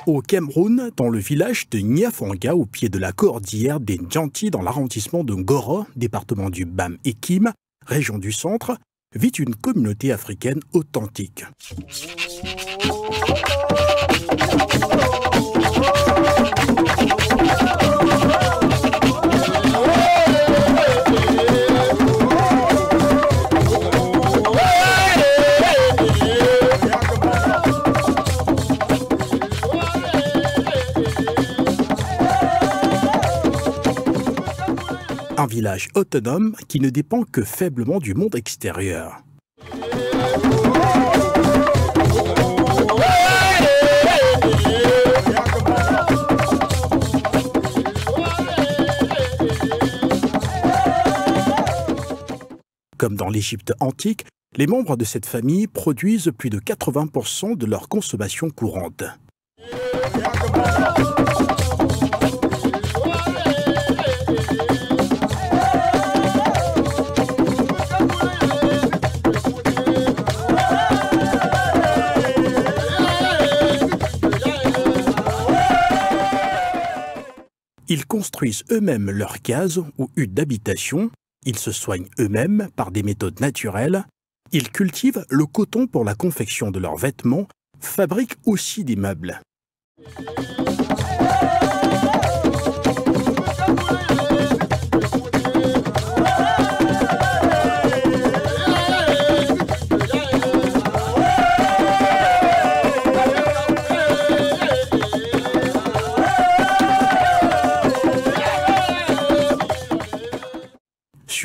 Au Cameroun, dans le village de Niafanga, au pied de la cordillère des Ndjanti, dans l'arrondissement de Ngoro, département du Bam-Ekim, région du centre, vit une communauté africaine authentique. Un village autonome qui ne dépend que faiblement du monde extérieur. Comme dans l'Égypte antique, les membres de cette famille produisent plus de 80% de leur consommation courante. Ils construisent eux-mêmes leurs cases ou huttes d'habitation, ils se soignent eux-mêmes par des méthodes naturelles, ils cultivent le coton pour la confection de leurs vêtements, fabriquent aussi des meubles.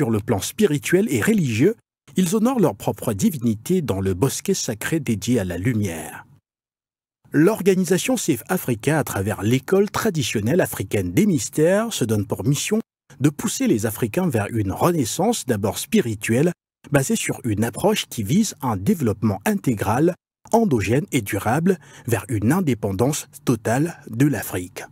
Sur le plan spirituel et religieux, ils honorent leur propre divinité dans le bosquet sacré dédié à la lumière. L'organisation Safe Africa, à travers l'école traditionnelle africaine des mystères, se donne pour mission de pousser les Africains vers une renaissance d'abord spirituelle, basée sur une approche qui vise un développement intégral, endogène et durable, vers une indépendance totale de l'Afrique.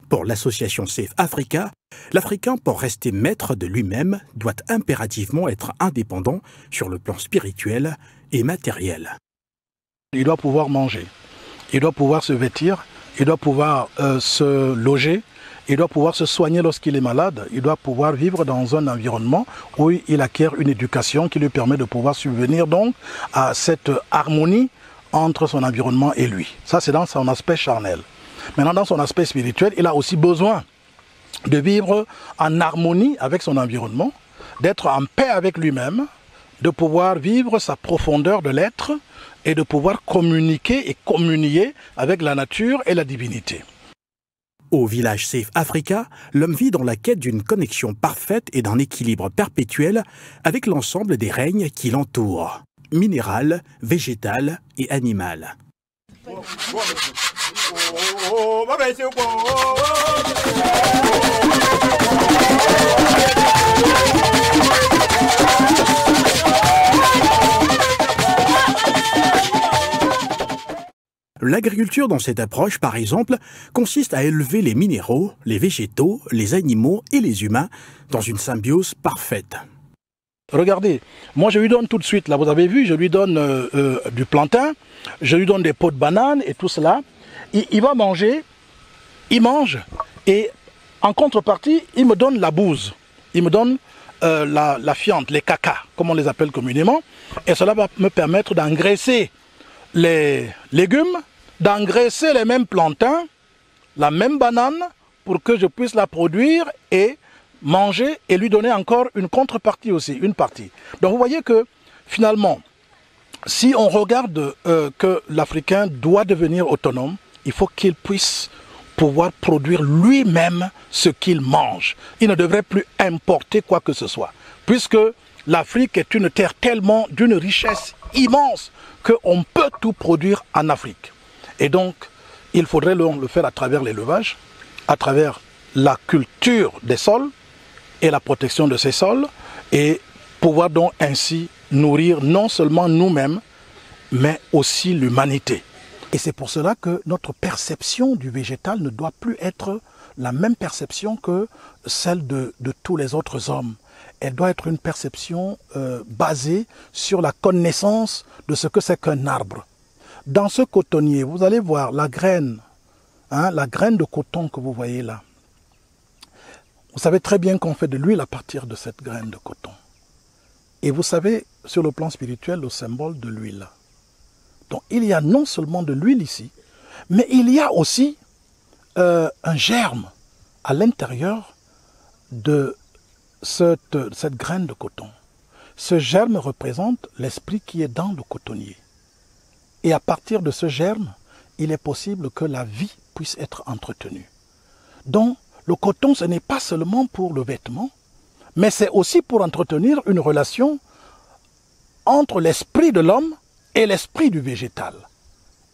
Pour l'association Safe Africa, l'Africain, pour rester maître de lui-même, doit impérativement être indépendant sur le plan spirituel et matériel. Il doit pouvoir manger, il doit pouvoir se vêtir, il doit pouvoir se loger, il doit pouvoir se soigner lorsqu'il est malade, il doit pouvoir vivre dans un environnement où il acquiert une éducation qui lui permet de pouvoir subvenir donc à cette harmonie entre son environnement et lui. Ça, c'est dans son aspect charnel. Maintenant, dans son aspect spirituel, il a aussi besoin de vivre en harmonie avec son environnement, d'être en paix avec lui-même, de pouvoir vivre sa profondeur de l'être et de pouvoir communiquer et communier avec la nature et la divinité. Au village Safe Africa, l'homme vit dans la quête d'une connexion parfaite et d'un équilibre perpétuel avec l'ensemble des règnes qui l'entourent, minéral, végétal et animal. L'agriculture dans cette approche, par exemple, consiste à élever les minéraux, les végétaux, les animaux et les humains dans une symbiose parfaite. Regardez, moi je lui donne tout de suite, là vous avez vu, je lui donne du plantain, je lui donne des pots de bananes et tout cela. Il va manger, il mange et en contrepartie, il me donne la bouse, il me donne la fiente, les cacas, comme on les appelle communément. Et cela va me permettre d'engraisser les légumes, d'engraisser les mêmes plantains, la même banane, pour que je puisse la produire et manger et lui donner encore une contrepartie aussi, une partie. Donc vous voyez que finalement, si on regarde que l'Africain doit devenir autonome, il faut qu'il puisse pouvoir produire lui-même ce qu'il mange. Il ne devrait plus importer quoi que ce soit, puisque l'Afrique est une terre tellement d'une richesse immense qu'on peut tout produire en Afrique. Et donc, il faudrait le faire à travers l'élevage, à travers la culture des sols et la protection de ces sols, et pouvoir donc ainsi nourrir non seulement nous-mêmes, mais aussi l'humanité. Et c'est pour cela que notre perception du végétal ne doit plus être la même perception que celle de tous les autres hommes. Elle doit être une perception basée sur la connaissance de ce que c'est qu'un arbre. Dans ce cotonnier, vous allez voir la graine de coton que vous voyez là. Vous savez très bien qu'on fait de l'huile à partir de cette graine de coton. Et vous savez, sur le plan spirituel, le symbole de l'huile. Donc il y a non seulement de l'huile ici, mais il y a aussi un germe à l'intérieur de cette graine de coton. Ce germe représente l'esprit qui est dans le cotonnier. Et à partir de ce germe, il est possible que la vie puisse être entretenue. Donc, le coton, ce n'est pas seulement pour le vêtement, mais c'est aussi pour entretenir une relation entre l'esprit de l'homme et l'esprit du végétal.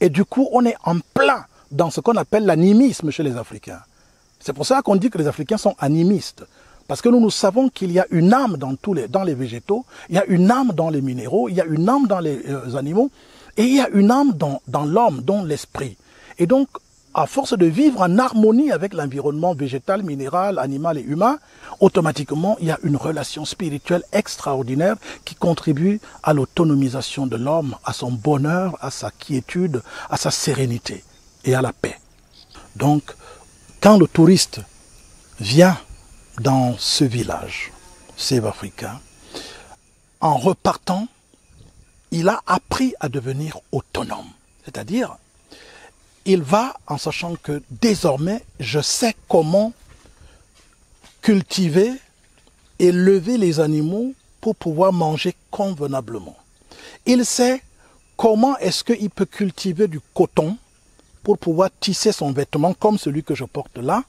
Et du coup, on est en plein dans ce qu'on appelle l'animisme chez les Africains. C'est pour ça qu'on dit que les Africains sont animistes. Parce que nous savons qu'il y a une âme dans les végétaux, il y a une âme dans les minéraux, il y a une âme dans les animaux, et il y a une âme dans l'homme, dans l'esprit. Et donc, à force de vivre en harmonie avec l'environnement végétal, minéral, animal et humain, automatiquement, il y a une relation spirituelle extraordinaire qui contribue à l'autonomisation de l'homme, à son bonheur, à sa quiétude, à sa sérénité et à la paix. Donc, quand le touriste vient dans ce village, Safe Africa, en repartant, il a appris à devenir autonome. C'est-à-dire, il va en sachant que désormais, je sais comment cultiver, élever les animaux pour pouvoir manger convenablement. Il sait comment est-ce qu'il peut cultiver du coton pour pouvoir tisser son vêtement comme celui que je porte là,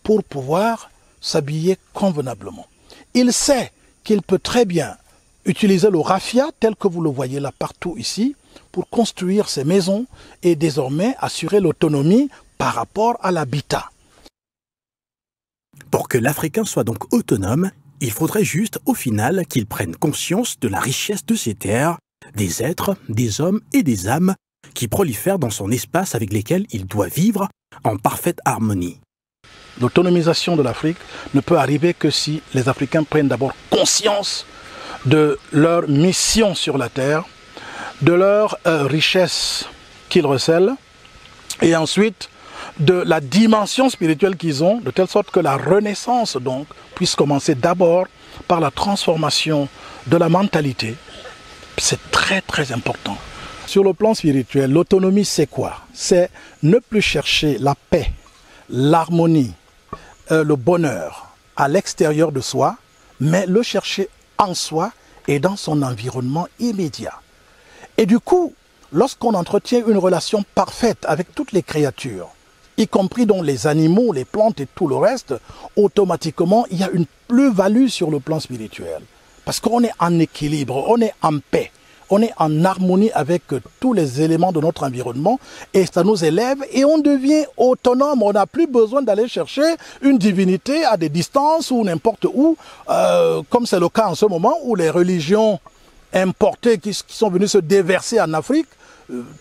pour pouvoir s'habiller convenablement. Il sait qu'il peut très bien utiliser le raffia tel que vous le voyez là partout ici pour construire ses maisons et désormais assurer l'autonomie par rapport à l'habitat. Pour que l'Africain soit donc autonome, il faudrait juste au final qu'il prenne conscience de la richesse de ces terres, des êtres, des hommes et des âmes qui prolifèrent dans son espace avec lesquels il doit vivre en parfaite harmonie. l'autonomisation de l'Afrique ne peut arriver que si les Africains prennent d'abord conscience de leur mission sur la terre, de leur richesse qu'ils recèlent, et ensuite de la dimension spirituelle qu'ils ont, de telle sorte que la renaissance donc puisse commencer d'abord par la transformation de la mentalité. C'est très très important. Sur le plan spirituel, l'autonomie c'est quoi? C'est ne plus chercher la paix, l'harmonie, le bonheur à l'extérieur de soi, mais le chercher en soi et dans son environnement immédiat. Et du coup, lorsqu'on entretient une relation parfaite avec toutes les créatures, y compris donc les animaux, les plantes et tout le reste, automatiquement, il y a une plus-value sur le plan spirituel. Parce qu'on est en équilibre, on est en paix, on est en harmonie avec tous les éléments de notre environnement et ça nous élève et on devient autonome. On n'a plus besoin d'aller chercher une divinité à des distances ou n'importe où, comme c'est le cas en ce moment où les religions importés qui sont venus se déverser en Afrique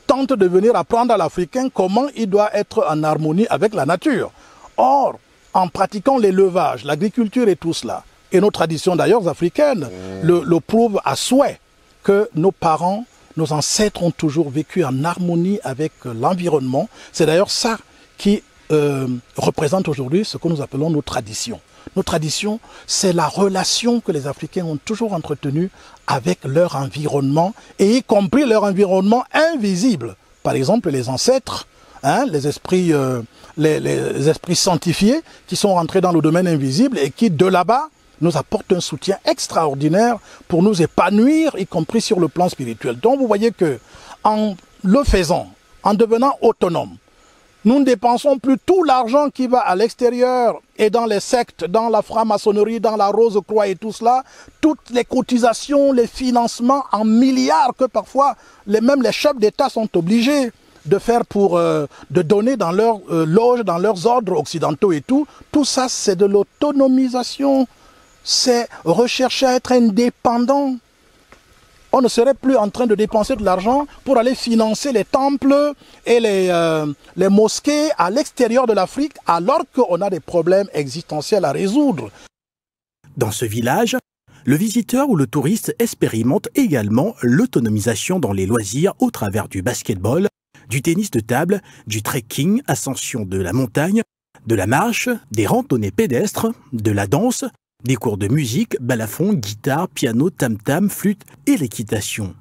tentent de venir apprendre à l'Africain comment il doit être en harmonie avec la nature. Or, en pratiquant l'élevage, l'agriculture et tout cela, et nos traditions d'ailleurs africaines le prouvent à souhait, que nos parents, nos ancêtres ont toujours vécu en harmonie avec l'environnement. C'est d'ailleurs ça qui représente aujourd'hui ce que nous appelons nos traditions. Nos traditions, c'est la relation que les Africains ont toujours entretenue avec leur environnement, et y compris leur environnement invisible. Par exemple, les ancêtres, hein, les esprits sanctifiés qui sont rentrés dans le domaine invisible et qui, de là-bas, nous apportent un soutien extraordinaire pour nous épanouir, y compris sur le plan spirituel. Donc, vous voyez que, en le faisant, en devenant autonome, nous ne dépensons plus tout l'argent qui va à l'extérieur et dans les sectes, dans la franc-maçonnerie, dans la Rose-Croix et tout cela, toutes les cotisations, les financements en milliards que parfois même les chefs d'État sont obligés de faire pour de donner dans leurs loges, dans leurs ordres occidentaux et tout. Tout ça, c'est de l'autonomisation. C'est rechercher à être indépendant. On ne serait plus en train de dépenser de l'argent pour aller financer les temples et les mosquées à l'extérieur de l'Afrique alors qu'on a des problèmes existentiels à résoudre. Dans ce village, le visiteur ou le touriste expérimente également l'autonomisation dans les loisirs au travers du basketball, du tennis de table, du trekking, ascension de la montagne, de la marche, des randonnées pédestres, de la danse, des cours de musique, balafon, guitare, piano, tam-tam, flûte et l'équitation.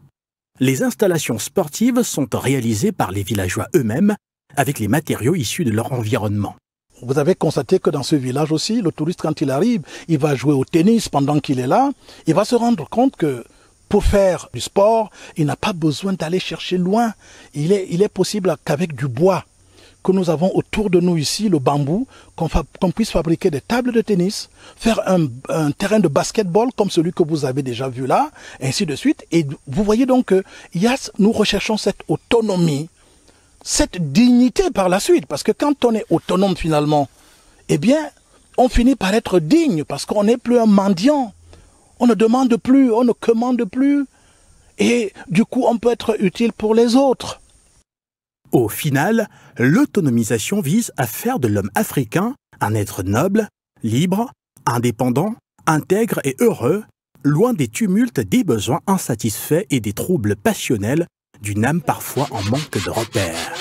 Les installations sportives sont réalisées par les villageois eux-mêmes avec les matériaux issus de leur environnement. Vous avez constaté que dans ce village aussi, le touriste quand il arrive, il va jouer au tennis pendant qu'il est là, il va se rendre compte que pour faire du sport, il n'a pas besoin d'aller chercher loin. Il est possible qu'avec du bois que nous avons autour de nous ici, le bambou, qu'on puisse fabriquer des tables de tennis, faire un terrain de basketball comme celui que vous avez déjà vu là, et ainsi de suite. Et vous voyez donc que nous recherchons cette autonomie, cette dignité par la suite, parce que quand on est autonome finalement, eh bien, on finit par être digne, parce qu'on n'est plus un mendiant. On ne demande plus, on ne commande plus, et du coup, on peut être utile pour les autres. Au final, l'autonomisation vise à faire de l'homme africain un être noble, libre, indépendant, intègre et heureux, loin des tumultes des besoins insatisfaits et des troubles passionnels d'une âme parfois en manque de repères.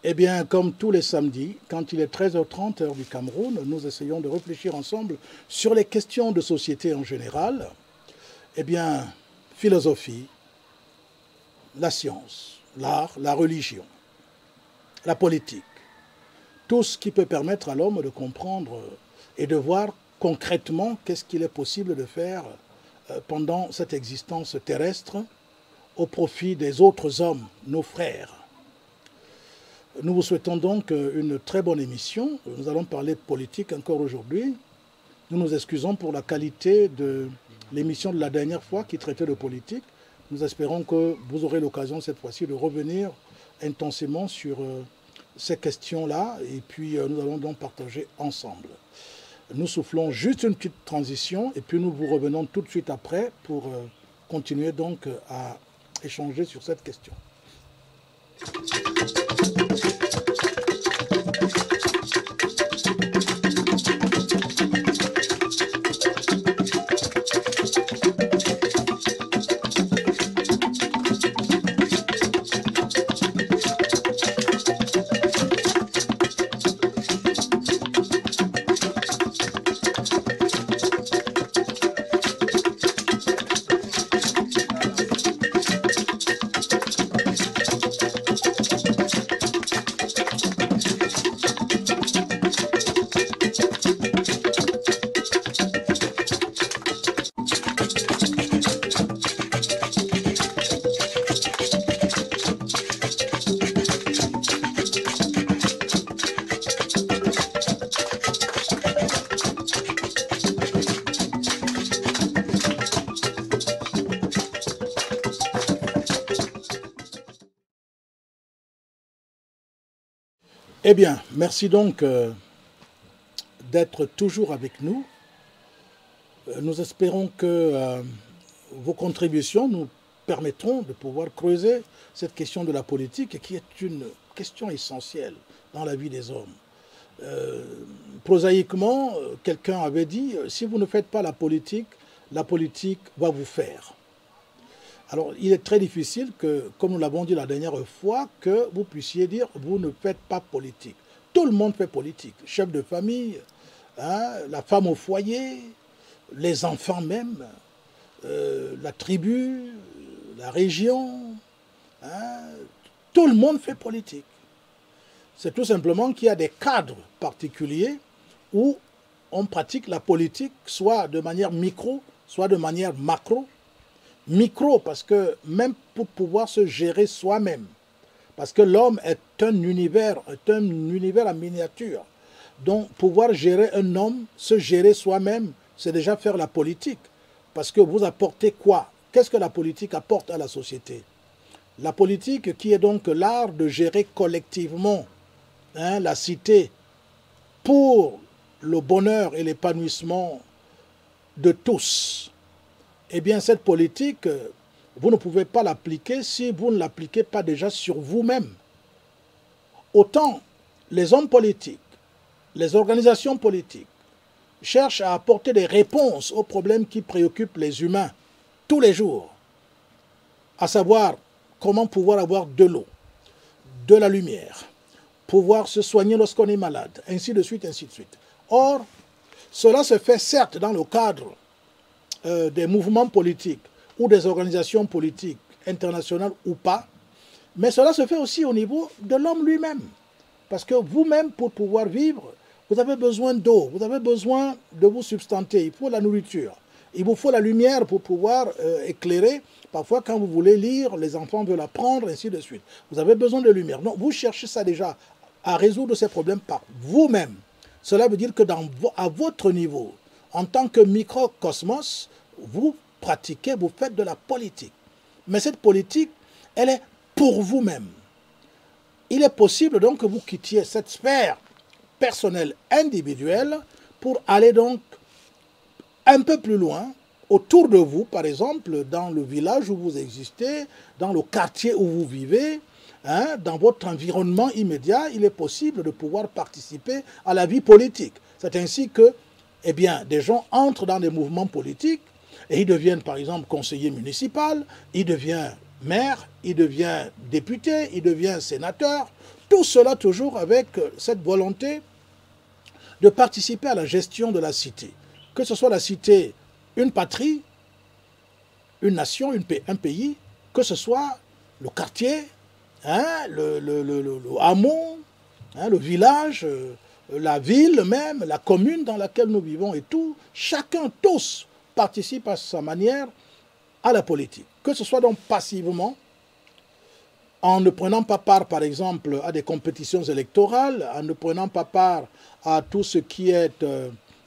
Eh bien, comme tous les samedis, quand il est 13h30 heure du Cameroun, nous essayons de réfléchir ensemble sur les questions de société en général. Eh bien, philosophie, la science, l'art, la religion, la politique. Tout ce qui peut permettre à l'homme de comprendre et de voir concrètement qu'est-ce qu'il est possible de faire pendant cette existence terrestre au profit des autres hommes, nos frères. Nous vous souhaitons donc une très bonne émission. Nous allons parler de politique encore aujourd'hui. Nous nous excusons pour la qualité de l'émission de la dernière fois qui traitait de politique. Nous espérons que vous aurez l'occasion cette fois-ci de revenir intensément sur ces questions-là et puis nous allons donc partager ensemble. Nous soufflons juste une petite transition et puis nous vous revenons tout de suite après pour continuer donc à échanger sur cette question. Eh bien, merci donc d'être toujours avec nous. Nous espérons que vos contributions nous permettront de pouvoir creuser cette question de la politique qui est une question essentielle dans la vie des hommes. Prosaïquement, quelqu'un avait dit, si vous ne faites pas la politique va vous faire. Alors, il est très difficile que, comme nous l'avons dit la dernière fois, que vous puissiez dire, vous ne faites pas politique. Tout le monde fait politique. Chef de famille, hein, la femme au foyer, les enfants même, la tribu, la région, hein, tout le monde fait politique. C'est tout simplement qu'il y a des cadres particuliers où on pratique la politique, soit de manière micro, soit de manière macro. Micro, parce que même pour pouvoir se gérer soi-même, parce que l'homme est un univers en miniature. Donc, pouvoir gérer un homme, se gérer soi-même, c'est déjà faire la politique. Parce que vous apportez quoi? Qu'est-ce que la politique apporte à la société? La politique qui est donc l'art de gérer collectivement la cité pour le bonheur et l'épanouissement de tous. Eh bien, cette politique, vous ne pouvez pas l'appliquer si vous ne l'appliquez pas déjà sur vous-même. Autant les hommes politiques, les organisations politiques cherchent à apporter des réponses aux problèmes qui préoccupent les humains tous les jours, à savoir comment pouvoir avoir de l'eau, de la lumière, pouvoir se soigner lorsqu'on est malade, ainsi de suite, ainsi de suite. Or, cela se fait certes dans le cadre des mouvements politiques ou des organisations politiques, internationales ou pas, mais cela se fait aussi au niveau de l'homme lui-même. Parce que vous-même, pour pouvoir vivre, vous avez besoin d'eau, vous avez besoin de vous substanter, il faut la nourriture, il vous faut la lumière pour pouvoir éclairer. Parfois, quand vous voulez lire, les enfants veulent apprendre, ainsi de suite. Vous avez besoin de lumière. Donc, vous cherchez ça déjà, à résoudre ces problèmes par vous-même. Cela veut dire que à votre niveau, en tant que microcosmos, vous pratiquez, vous faites de la politique. Mais cette politique, elle est pour vous-même. Il est possible donc que vous quittiez cette sphère personnelle, individuelle, pour aller donc un peu plus loin, autour de vous, par exemple, dans le village où vous existez, dans le quartier où vous vivez, dans votre environnement immédiat, il est possible de pouvoir participer à la vie politique. C'est ainsi que, eh bien, des gens entrent dans des mouvements politiques et ils deviennent, par exemple, conseiller municipal, ils deviennent maire, ils deviennent député, ils deviennent sénateur. Tout cela toujours avec cette volonté de participer à la gestion de la cité. Que ce soit la cité, une patrie, une nation, un pays, que ce soit le quartier, hein, le hameau, hein, le village, la ville même, la commune dans laquelle nous vivons et tout, chacun, tous, participent à sa manière à la politique. Que ce soit donc passivement, en ne prenant pas part, par exemple, à des compétitions électorales, en ne prenant pas part à tout ce qui est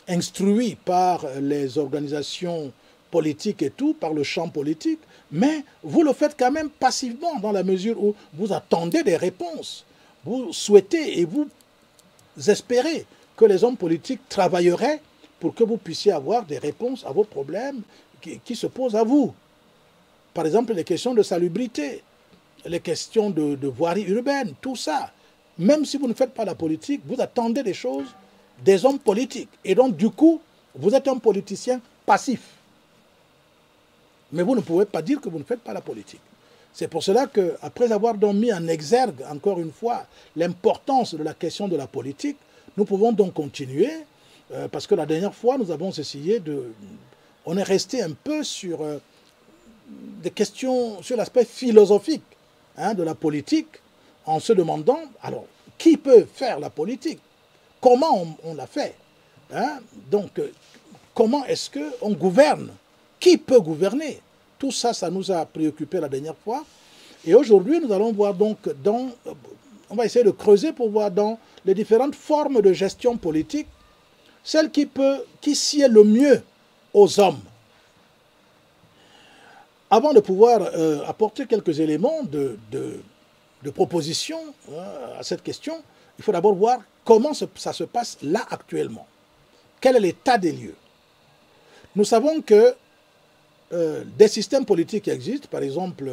instruit par les organisations politiques et tout, par le champ politique, mais vous le faites quand même passivement, dans la mesure où vous attendez des réponses. Vous souhaitez et vous espérez que les hommes politiques travailleraient pour que vous puissiez avoir des réponses à vos problèmes qui se posent à vous. Par exemple, les questions de salubrité, les questions de voirie urbaine, tout ça. Même si vous ne faites pas la politique, vous attendez des choses des hommes politiques. Et donc, du coup, vous êtes un politicien passif. Mais vous ne pouvez pas dire que vous ne faites pas la politique. C'est pour cela qu'après avoir donc mis en exergue, encore une fois, l'importance de la question de la politique, nous pouvons donc continuer, parce que la dernière fois, nous avons essayé de... On est resté un peu sur des questions, sur l'aspect philosophique hein, de la politique, en se demandant, alors, qui peut faire la politique? Comment on la fait hein? Donc, comment est-ce qu'on gouverne? Qui peut gouverner? Tout ça, ça nous a préoccupé la dernière fois. Et aujourd'hui, nous allons voir donc on va essayer de creuser pour voir dans les différentes formes de gestion politique, celle qui sied le mieux aux hommes. Avant de pouvoir apporter quelques éléments de proposition à cette question, il faut d'abord voir comment ça se passe là actuellement. Quel est l'état des lieux? Nous savons que des systèmes politiques existent, par exemple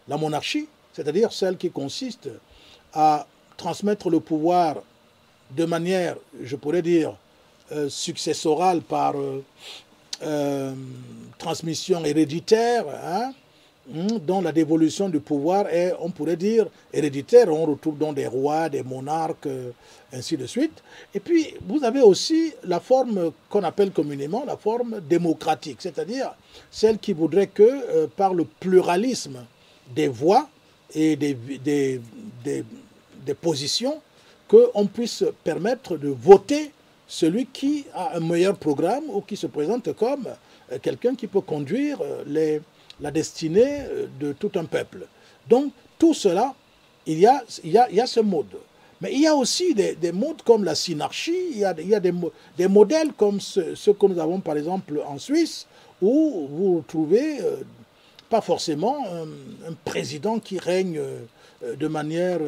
la monarchie, c'est-à-dire celle qui consiste à transmettre le pouvoir de manière, je pourrais dire, successorale par transmission héréditaire, hein, dont la dévolution du pouvoir est, on pourrait dire, héréditaire. On retrouve donc des rois, des monarques, ainsi de suite. Et puis, vous avez aussi la forme qu'on appelle communément la forme démocratique, c'est-à-dire celle qui voudrait que, par le pluralisme des voix et des positions, qu'on puisse permettre de voter celui qui a un meilleur programme ou qui se présente comme quelqu'un qui peut conduire la destinée de tout un peuple. Donc, tout cela, il y a ce mode. Mais il y a aussi des modes comme la synarchie, il y a des modèles comme ceux que nous avons par exemple en Suisse, où vous trouvez pas forcément un président qui règne de manière,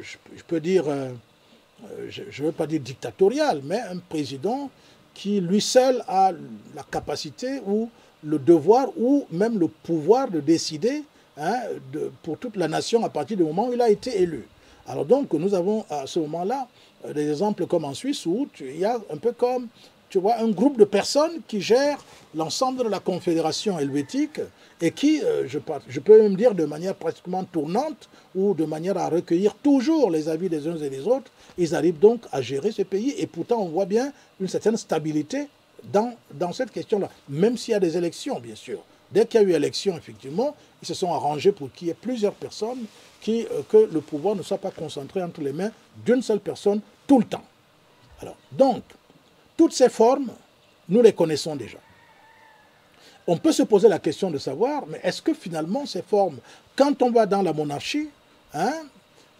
je peux dire, je ne veux pas dire dictatoriale, mais un président qui lui seul a la capacité ou le devoir ou même le pouvoir de décider hein, pour toute la nation à partir du moment où il a été élu. Alors donc nous avons à ce moment-là des exemples comme en Suisse où il y a un peu comme, tu vois, un groupe de personnes qui gèrent l'ensemble de la confédération helvétique et qui, je peux même dire de manière pratiquement tournante ou de manière à recueillir toujours les avis des uns et des autres, ils arrivent donc à gérer ce pays et pourtant on voit bien une certaine stabilité dans cette question-là, même s'il y a des élections, bien sûr. Dès qu'il y a eu élection, effectivement, ils se sont arrangés pour qu'il y ait plusieurs personnes, que le pouvoir ne soit pas concentré entre les mains d'une seule personne tout le temps. Alors, donc, toutes ces formes, nous les connaissons déjà. On peut se poser la question de savoir, mais est-ce que finalement ces formes, quand on va dans la monarchie, hein,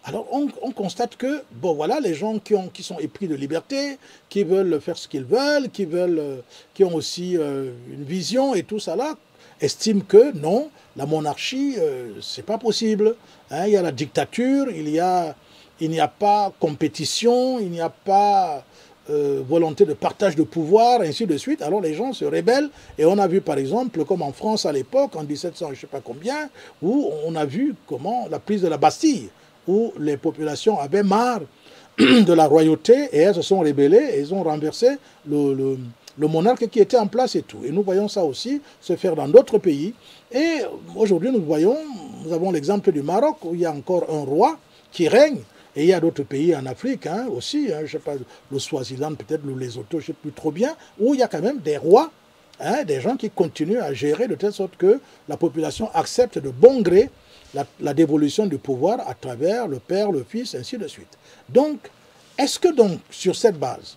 alors on constate que, bon voilà, les gens qui sont épris de liberté, qui veulent faire ce qu'ils veulent, qui ont aussi une vision et tout ça là, estiment que non, la monarchie, c'est pas possible. Hein, il y a la dictature, il n'y a pas compétition, il n'y a pas volonté de partage de pouvoir, ainsi de suite. Alors les gens se rébellent et on a vu par exemple, comme en France à l'époque, en 1700 je ne sais pas combien, où on a vu comment la prise de la Bastille, où les populations avaient marre de la royauté et elles se sont rébellées et elles ont renversé le monarque qui était en place et tout. Et nous voyons ça aussi se faire dans d'autres pays. Et aujourd'hui, nous avons l'exemple du Maroc où il y a encore un roi qui règne, Et il y a d'autres pays en Afrique hein, aussi, hein, je ne sais pas, le Swaziland peut-être, le Lesotho, je ne sais plus trop bien, où il y a quand même des rois, hein, des gens qui continuent à gérer de telle sorte que la population accepte de bon gré la dévolution du pouvoir à travers le père, le fils, ainsi de suite. Donc, est-ce que donc, sur cette base,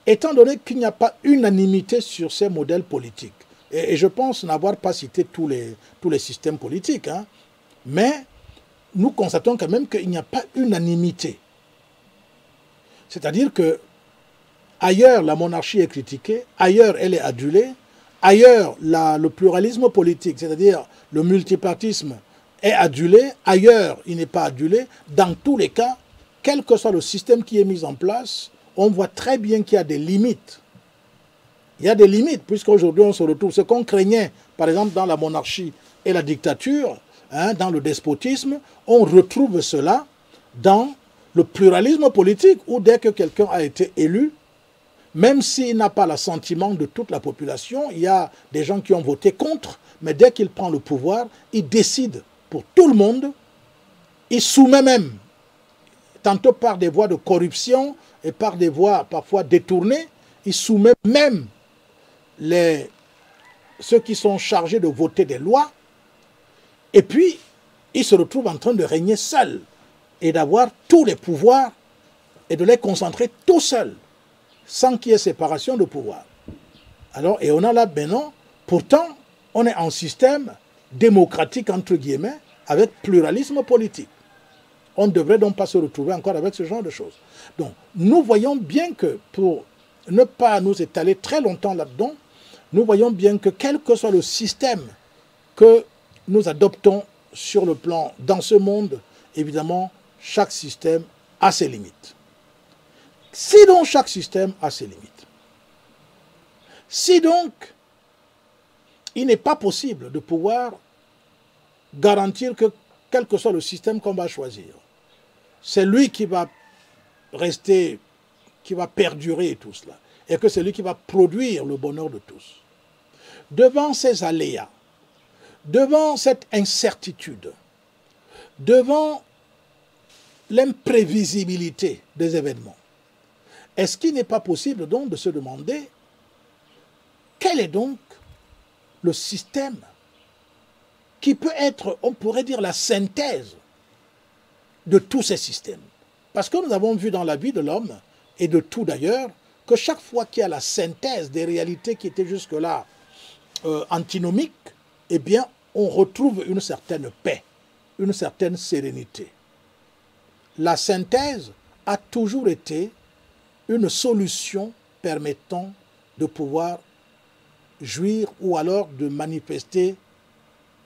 étant donné qu'il n'y a pas unanimité sur ces modèles politiques, et je pense n'avoir pas cité tous les systèmes politiques, hein, mais nous constatons quand même qu'il n'y a pas unanimité. C'est-à-dire que ailleurs, la monarchie est critiquée, ailleurs, elle est adulée, ailleurs, le pluralisme politique, c'est-à-dire le multipartisme, est adulé, ailleurs, il n'est pas adulé. Dans tous les cas, quel que soit le système qui est mis en place, on voit très bien qu'il y a des limites. Il y a des limites, puisqu'aujourd'hui, on se retrouve. Ce qu'on craignait, par exemple, dans la monarchie et la dictature, hein, dans le despotisme, on retrouve cela dans le pluralisme politique, où dès que quelqu'un a été élu, même s'il n'a pas l'assentiment de toute la population, il y a des gens qui ont voté contre, mais dès qu'il prend le pouvoir, il décide pour tout le monde, il soumet même, tantôt par des voies de corruption et par des voies parfois détournées, il soumet même ceux qui sont chargés de voter des lois, et puis il se retrouve en train de régner seul et d'avoir tous les pouvoirs et de les concentrer tout seul, sans qu'il y ait séparation de pouvoir. Alors, et on a là maintenant, pourtant, on est en système démocratique, entre guillemets, avec pluralisme politique. On ne devrait donc pas se retrouver encore avec ce genre de choses. Donc, nous voyons bien que, pour ne pas nous étaler très longtemps là-dedans, nous voyons bien que quel que soit le système que nous adoptons sur le plan, dans ce monde, évidemment, chaque système a ses limites. Si donc chaque système a ses limites, si donc il n'est pas possible de pouvoir garantir que quel que soit le système qu'on va choisir, c'est lui qui va rester, qui va perdurer tout cela, et que c'est lui qui va produire le bonheur de tous. Devant ces aléas, devant cette incertitude, devant l'imprévisibilité des événements, est-ce qu'il n'est pas possible donc de se demander quel est donc le système qui peut être, on pourrait dire, la synthèse de tous ces systèmes? Parce que nous avons vu dans la vie de l'homme, et de tout d'ailleurs, que chaque fois qu'il y a la synthèse des réalités qui étaient jusque-là antinomiques, eh bien, on retrouve une certaine paix, une certaine sérénité. La synthèse a toujours été une solution permettant de pouvoir jouir ou alors de manifester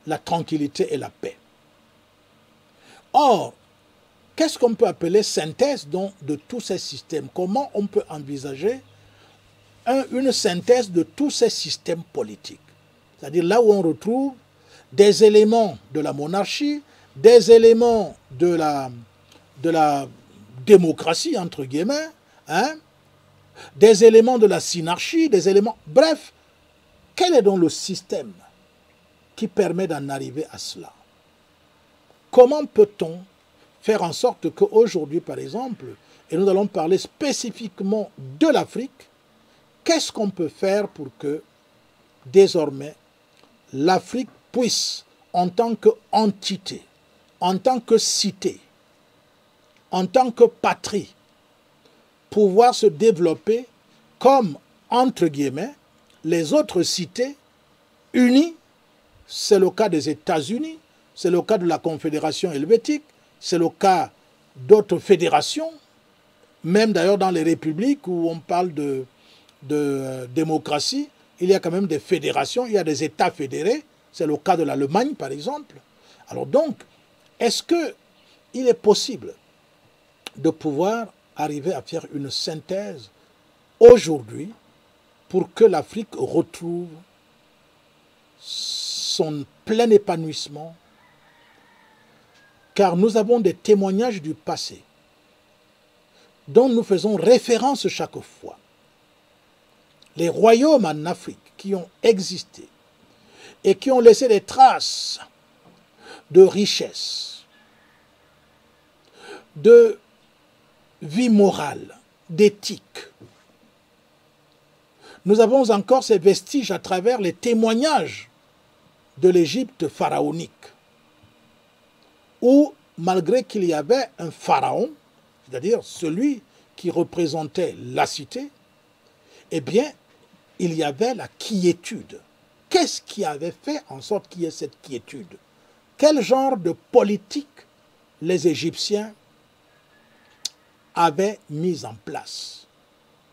la tranquillité et la paix. Or, qu'est-ce qu'on peut appeler synthèse donc de tous ces systèmes? Comment on peut envisager une synthèse de tous ces systèmes politiques? C'est-à-dire là où on retrouve des éléments de la monarchie, des éléments de la démocratie, entre guillemets, hein, des éléments de la synarchie, des éléments... Bref, quel est donc le système qui permet d'en arriver à cela? Comment peut-on faire en sorte qu'aujourd'hui, par exemple, et nous allons parler spécifiquement de l'Afrique, qu'est-ce qu'on peut faire pour que, désormais, l'Afrique puisse, en tant qu'entité, en tant que cité, en tant que patrie, pouvoir se développer comme, entre guillemets, les autres cités unies? C'est le cas des États-Unis, c'est le cas de la Confédération helvétique, c'est le cas d'autres fédérations, même d'ailleurs dans les républiques où on parle de démocratie, il y a quand même des fédérations, il y a des États fédérés, c'est le cas de l'Allemagne par exemple. Alors donc, est-ce qu'il est possible de pouvoir arriver à faire une synthèse aujourd'hui pour que l'Afrique retrouve son plein épanouissement? Car nous avons des témoignages du passé dont nous faisons référence chaque fois. Les royaumes en Afrique qui ont existé et qui ont laissé des traces de richesse, de vie morale, d'éthique. Nous avons encore ces vestiges à travers les témoignages de l'Égypte pharaonique, où malgré qu'il y avait un pharaon, c'est-à-dire celui qui représentait la cité, eh bien, il y avait la quiétude. Qu'est-ce qui avait fait en sorte qu'il y ait cette quiétude? Quel genre de politique les Égyptiens avaient mis en place?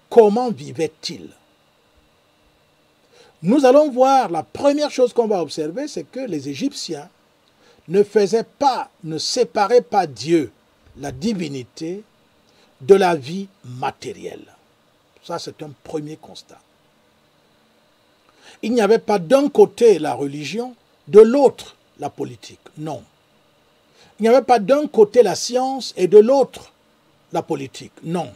Comment vivaient-ils? Nous allons voir, la première chose qu'on va observer, c'est que les Égyptiens ne séparaient pas Dieu, la divinité, de la vie matérielle. Ça, c'est un premier constat. Il n'y avait pas d'un côté la religion, de l'autre la politique. Non. Il n'y avait pas d'un côté la science et de l'autre la politique. Non.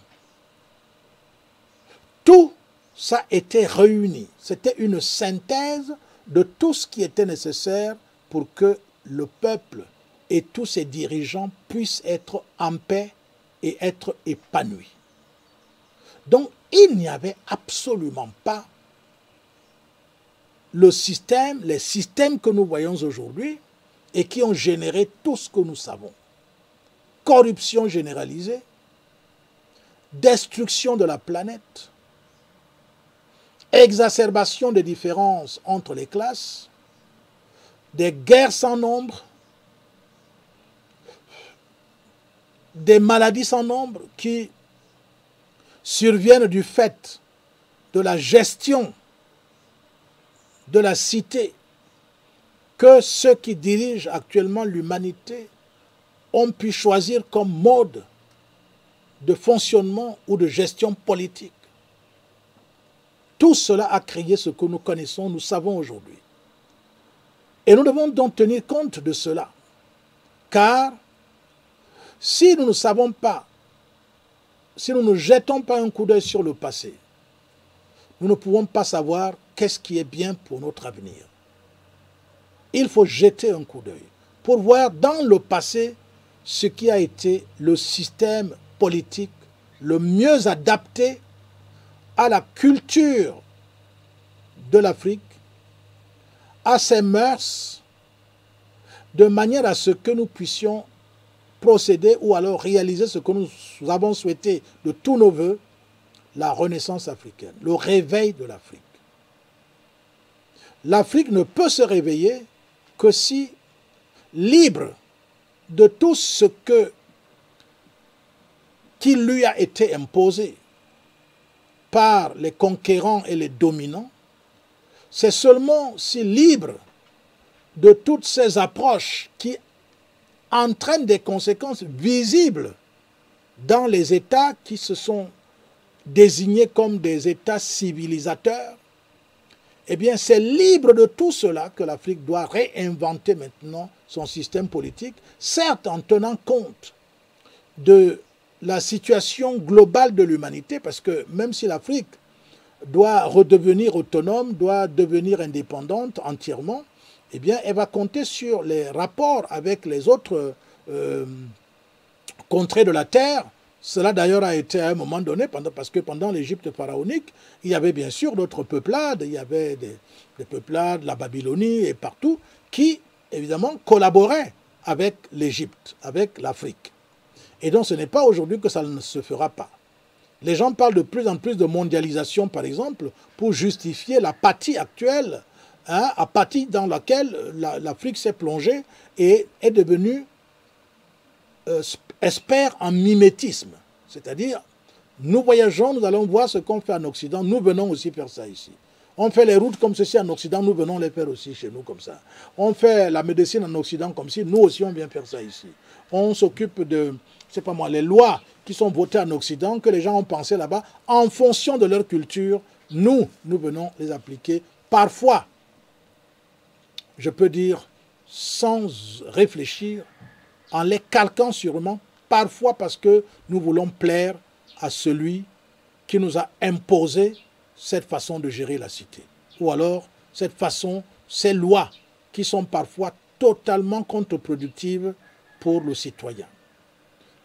Tout ça était réuni. C'était une synthèse de tout ce qui était nécessaire pour que le peuple et tous ses dirigeants puissent être en paix et être épanouis. Donc, il n'y avait absolument pas les systèmes que nous voyons aujourd'hui et qui ont généré tout ce que nous savons. Corruption généralisée, destruction de la planète, exacerbation des différences entre les classes, des guerres sans nombre, des maladies sans nombre qui surviennent du fait de la gestion de la cité que ceux qui dirigent actuellement l'humanité ont pu choisir comme mode de fonctionnement ou de gestion politique. Tout cela a créé ce que nous connaissons, nous savons aujourd'hui. Et nous devons donc tenir compte de cela. Car si nous ne savons pas, si nous ne jetons pas un coup d'œil sur le passé, nous ne pouvons pas savoir qu'est-ce qui est bien pour notre avenir. Il faut jeter un coup d'œil pour voir dans le passé ce qui a été le système politique le mieux adapté à la culture de l'Afrique, à ses mœurs, de manière à ce que nous puissions procéder ou alors réaliser ce que nous avons souhaité de tous nos voeux, la renaissance africaine, le réveil de l'Afrique. L'Afrique ne peut se réveiller que si, libre de tout ce qui lui a été imposé par les conquérants et les dominants, c'est seulement si libre de toutes ces approches qui entraînent des conséquences visibles dans les États qui se sont désignés comme des États civilisateurs, eh bien c'est libre de tout cela que l'Afrique doit réinventer maintenant son système politique, certes en tenant compte de la situation globale de l'humanité, parce que même si l'Afrique doit redevenir autonome, doit devenir indépendante entièrement, eh bien elle va compter sur les rapports avec les autres contrées de la terre. Cela d'ailleurs a été à un moment donné, parce que pendant l'Égypte pharaonique, il y avait bien sûr d'autres peuplades, il y avait des peuplades, la Babylonie et partout, qui évidemment collaboraient avec l'Égypte, avec l'Afrique. Et donc ce n'est pas aujourd'hui que ça ne se fera pas. Les gens parlent de plus en plus de mondialisation, par exemple, pour justifier l'apathie actuelle, apathie dans laquelle l'Afrique s'est plongée et est devenue expert en mimétisme. C'est-à-dire, nous voyageons, nous allons voir ce qu'on fait en Occident, nous venons aussi faire ça ici. On fait les routes comme ceci en Occident, nous venons les faire aussi chez nous comme ça. On fait la médecine en Occident comme ci, nous aussi on vient faire ça ici. On s'occupe de, je sais pas moi, les lois qui sont votées en Occident, que les gens ont pensé là-bas, en fonction de leur culture, nous venons les appliquer parfois, je peux dire, sans réfléchir, en les calquant sûrement, parfois parce que nous voulons plaire à celui qui nous a imposé cette façon de gérer la cité. Ou alors cette façon, ces lois qui sont parfois totalement contre-productives pour le citoyen.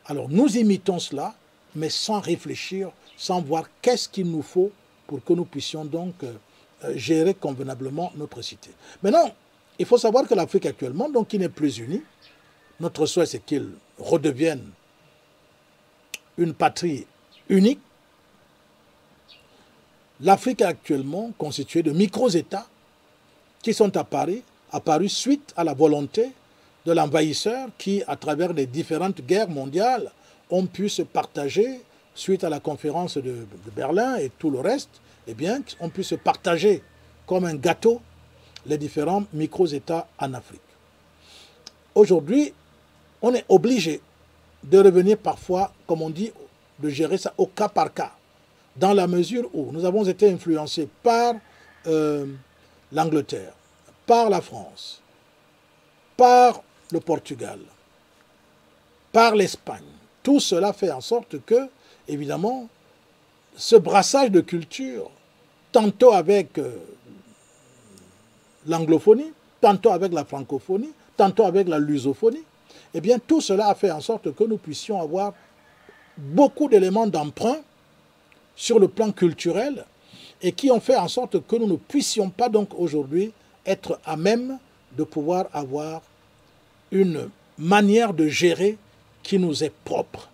Alors nous imitons cela mais sans réfléchir, sans voir qu'est-ce qu'il nous faut pour que nous puissions donc gérer convenablement notre cité. Maintenant, il faut savoir que l'Afrique actuellement, donc, qui n'est plus unie, notre souhait, c'est qu'il redevienne une patrie unique. L'Afrique est actuellement constituée de micro-États qui sont apparus suite à la volonté de l'envahisseur qui, à travers les différentes guerres mondiales, ont pu se partager, suite à la conférence de Berlin et tout le reste, eh bien, ont pu se partager comme un gâteau les différents micro-États en Afrique. Aujourd'hui, on est obligé de revenir parfois, comme on dit, de gérer ça au cas par cas, dans la mesure où nous avons été influencés par l'Angleterre, par la France, par le Portugal, par l'Espagne. Tout cela fait en sorte que, évidemment, ce brassage de culture, tantôt avec l'anglophonie, tantôt avec la francophonie, tantôt avec la lusophonie, eh bien, tout cela a fait en sorte que nous puissions avoir beaucoup d'éléments d'emprunt sur le plan culturel et qui ont fait en sorte que nous ne puissions pas donc aujourd'hui être à même de pouvoir avoir une manière de gérer qui nous est propre.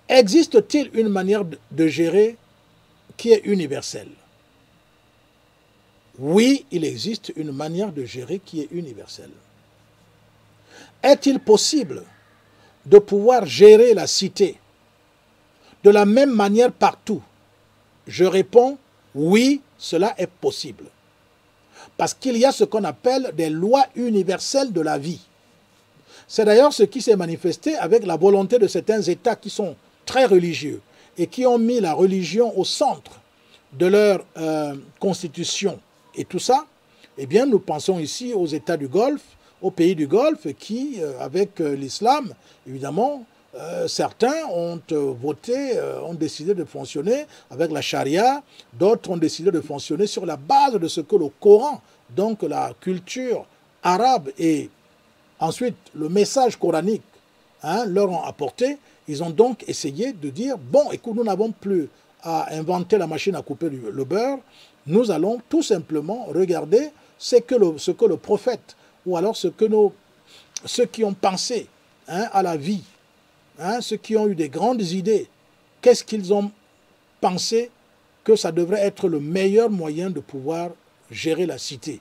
Existe-t-il une manière de gérer qui est universelle? Oui, il existe une manière de gérer qui est universelle. Est-il possible de pouvoir gérer la cité de la même manière partout? Je réponds, oui, cela est possible. Parce qu'il y a ce qu'on appelle des lois universelles de la vie. C'est d'ailleurs ce qui s'est manifesté avec la volonté de certains États qui sont très religieux et qui ont mis la religion au centre de leur constitution et tout ça. Eh bien, nous pensons ici aux États du Golfe, aux pays du Golfe qui, avec l'islam, évidemment, certains ont voté, ont décidé de fonctionner avec la charia, d'autres ont décidé de fonctionner sur la base de ce que le Coran, donc la culture arabe et ensuite le message coranique leur ont apporté. Ils ont donc essayé de dire, bon, écoute, nous n'avons plus à inventer la machine à couper le beurre, nous allons tout simplement regarder ce que le prophète, ou alors ceux qui ont pensé à la vie, ceux qui ont eu des grandes idées, qu'est-ce qu'ils ont pensé que ça devrait être le meilleur moyen de pouvoir gérer la cité.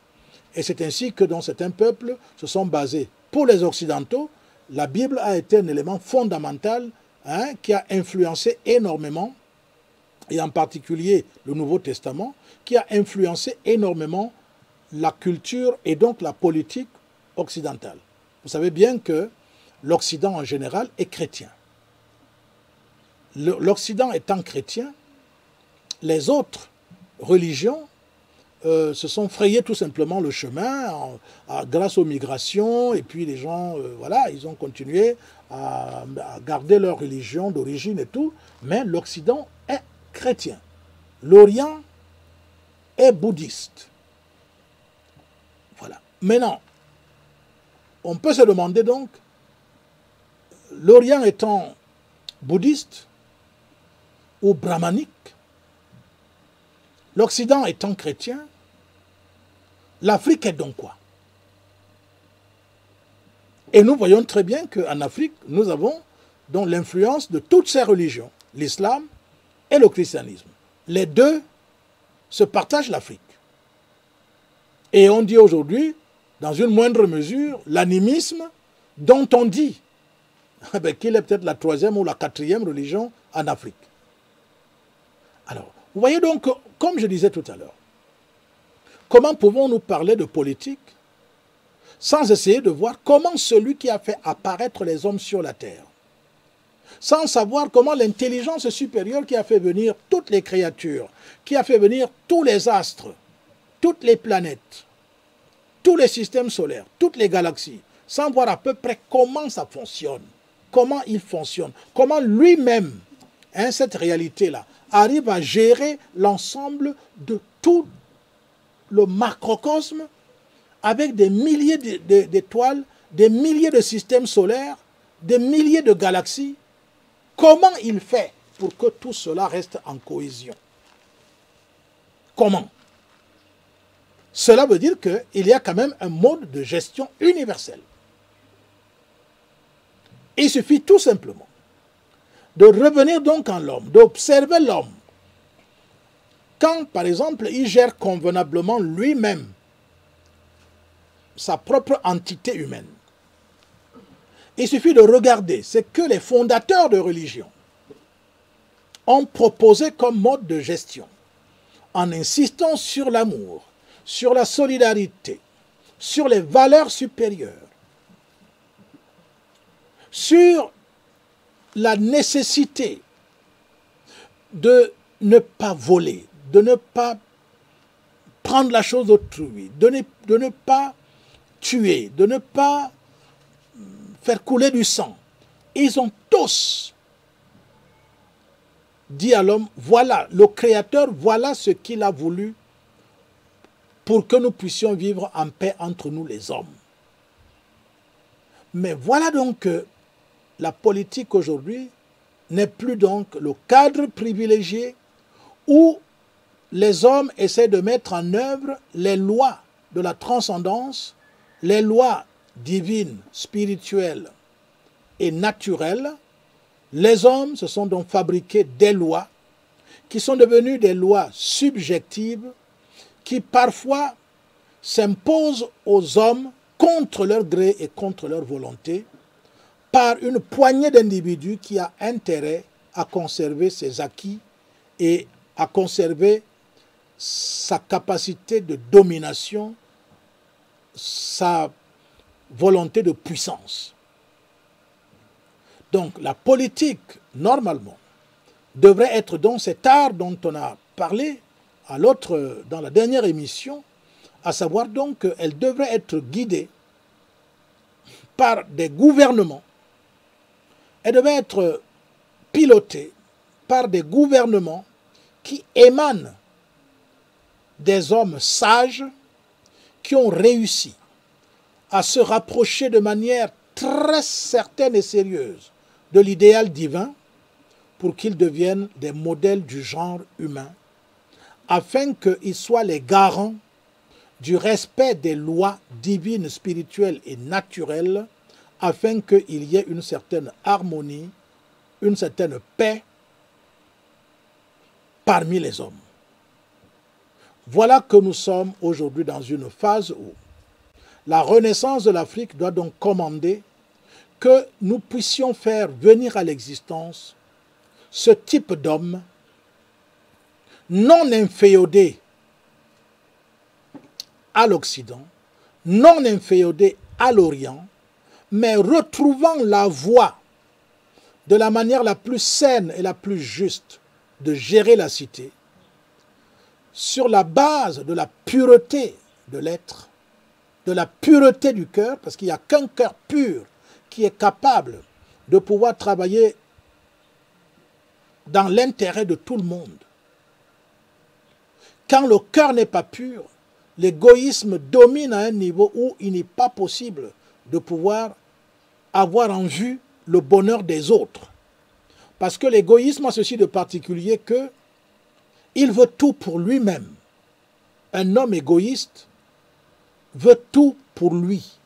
Et c'est ainsi que dans certains peuples se sont basés. Pour les Occidentaux, la Bible a été un élément fondamental qui a influencé énormément, et en particulier le Nouveau Testament, qui a influencé énormément la culture et donc la politique occidentale. Vous savez bien que l'Occident en général est chrétien. L'Occident étant chrétien, les autres religions se sont frayées tout simplement le chemin grâce aux migrations, et puis les gens, voilà, ils ont continué à garder leur religion d'origine et tout, mais l'Occident est chrétien. L'Orient est bouddhiste. Voilà. Maintenant, on peut se demander donc, l'Orient étant bouddhiste ou brahmanique, l'Occident étant chrétien, l'Afrique est donc quoi? Et nous voyons très bien qu'en Afrique, nous avons donc l'influence de toutes ces religions, l'islam et le christianisme. Les deux se partagent l'Afrique. Et on dit aujourd'hui, dans une moindre mesure, l'animisme dont on dit qu'il est peut-être la 3e ou la 4e religion en Afrique. Alors, vous voyez donc, comme je disais tout à l'heure, comment pouvons-nous parler de politique sans essayer de voir comment celui qui a fait apparaître les hommes sur la terre, sans savoir comment l'intelligence supérieure qui a fait venir toutes les créatures, qui a fait venir tous les astres, toutes les planètes, tous les systèmes solaires, toutes les galaxies, sans voir à peu près comment ça fonctionne, comment il fonctionne, comment lui-même, cette réalité-là, arrive à gérer l'ensemble de tout le macrocosme avec des milliers d'étoiles, des milliers de systèmes solaires, des milliers de galaxies. comment il fait pour que tout cela reste en cohésion? Comment? Cela veut dire qu'il y a quand même un mode de gestion universel. Il suffit tout simplement de revenir donc en l'homme, d'observer l'homme. Quand, par exemple, il gère convenablement lui-même sa propre entité humaine, il suffit de regarder ce que les fondateurs de religion ont proposé comme mode de gestion, en insistant sur l'amour, sur la solidarité, sur les valeurs supérieures, sur la nécessité de ne pas voler, de ne pas prendre la chose d'autrui, de ne pas tuer, de ne pas faire couler du sang. Ils ont tous dit à l'homme, voilà, le Créateur, voilà ce qu'il a voulu pour que nous puissions vivre en paix entre nous les hommes. Mais voilà donc que la politique aujourd'hui n'est plus donc le cadre privilégié où les hommes essaient de mettre en œuvre les lois de la transcendance, les lois divines, spirituelles et naturelles. Les hommes se sont donc fabriqués des lois qui sont devenues des lois subjectives qui parfois s'imposent aux hommes contre leur gré et contre leur volonté par une poignée d'individus qui a intérêt à conserver ses acquis et à conserver sa capacité de domination, sa volonté de puissance. Donc la politique, normalement, devrait être donc cet art dont on a parlé dans la dernière émission, à savoir donc qu'elle devrait être guidée par des gouvernements, elle devait être pilotée par des gouvernements qui émanent des hommes sages qui ont réussi à se rapprocher de manière très certaine et sérieuse de l'idéal divin pour qu'ils deviennent des modèles du genre humain, afin qu'ils soient les garants du respect des lois divines, spirituelles et naturelles, afin qu'il y ait une certaine harmonie, une certaine paix parmi les hommes. Voilà que nous sommes aujourd'hui dans une phase où la renaissance de l'Afrique doit donc commander que nous puissions faire venir à l'existence ce type d'homme non inféodé à l'Occident, non inféodé à l'Orient, mais retrouvant la voie de la manière la plus saine et la plus juste de gérer la cité, sur la base de la pureté de l'être, de la pureté du cœur, parce qu'il n'y a qu'un cœur pur qui est capable de pouvoir travailler dans l'intérêt de tout le monde. Quand le cœur n'est pas pur, l'égoïsme domine à un niveau où il n'est pas possible de pouvoir avoir en vue le bonheur des autres. Parce que l'égoïsme a ceci de particulier que il veut tout pour lui-même. Un homme égoïste veut tout pour lui.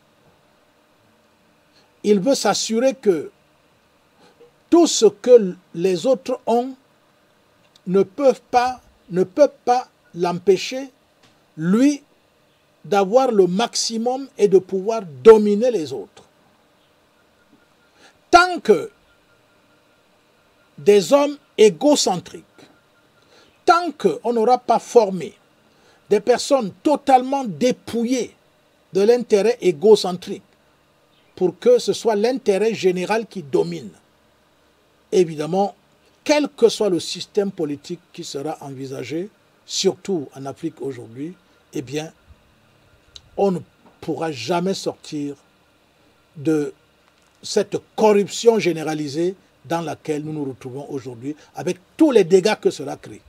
Il veut s'assurer que tout ce que les autres ont ne peut pas l'empêcher, lui, d'avoir le maximum et de pouvoir dominer les autres. Tant que des hommes égocentriques, tant qu'on n'aura pas formé des personnes totalement dépouillées de l'intérêt égocentrique pour que ce soit l'intérêt général qui domine, évidemment, quel que soit le système politique qui sera envisagé, surtout en Afrique aujourd'hui, eh bien, on ne pourra jamais sortir de cette corruption généralisée dans laquelle nous nous retrouvons aujourd'hui, avec tous les dégâts que cela crée.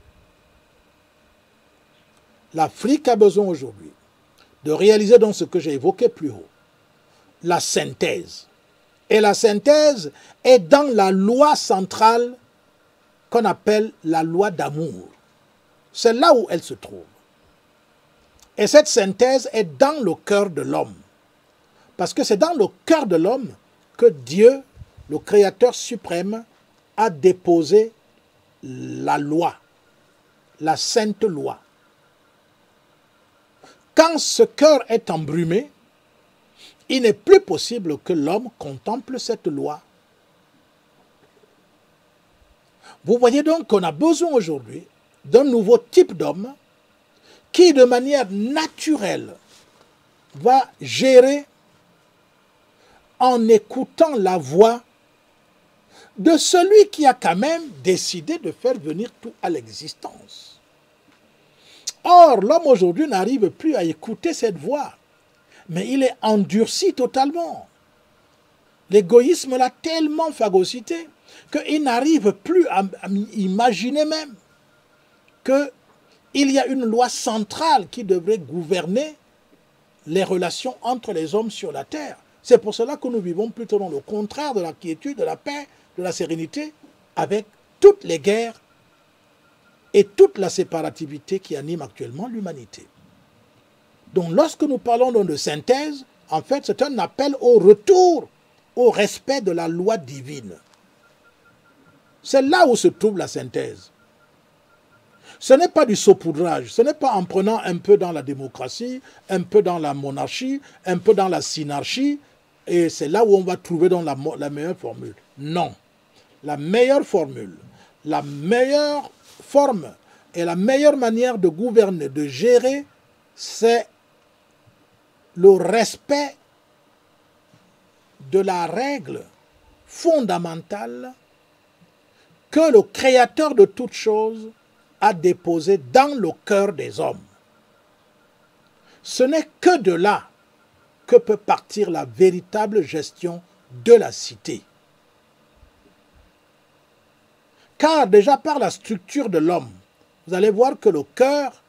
L'Afrique a besoin aujourd'hui de réaliser donc ce que j'ai évoqué plus haut, la synthèse Et la synthèse est dans la loi centrale qu'on appelle la loi d'amour. C'est là où elle se trouve. Et cette synthèse est dans le cœur de l'homme. Parce que c'est dans le cœur de l'homme que Dieu, le Créateur suprême, a déposé la loi, la sainte loi. Quand ce cœur est embrumé, il n'est plus possible que l'homme contemple cette loi. Vous voyez donc qu'on a besoin aujourd'hui d'un nouveau type d'homme qui, de manière naturelle, va gérer en écoutant la voix de celui qui a quand même décidé de faire venir tout à l'existence. Or, l'homme aujourd'hui n'arrive plus à écouter cette voix, mais il est endurci totalement. L'égoïsme l'a tellement phagocyté qu'il n'arrive plus à imaginer même qu'il y a une loi centrale qui devrait gouverner les relations entre les hommes sur la terre. C'est pour cela que nous vivons plutôt dans le contraire de la quiétude, de la paix, de la sérénité, avec toutes les guerres et toute la séparativité qui anime actuellement l'humanité. Donc lorsque nous parlons donc de synthèse, en fait c'est un appel au retour, au respect de la loi divine. C'est là où se trouve la synthèse. Ce n'est pas du saupoudrage, ce n'est pas en prenant un peu dans la démocratie, un peu dans la monarchie, un peu dans la synarchie, et c'est là où on va trouver donc la meilleure formule. Non. La meilleure formule, la meilleure forme et la meilleure manière de gouverner, de gérer, c'est le respect de la règle fondamentale que le Créateur de toutes choses a déposée dans le cœur des hommes. Ce n'est que de là que peut partir la véritable gestion de la cité. Car déjà par la structure de l'homme, vous allez voir que le cœur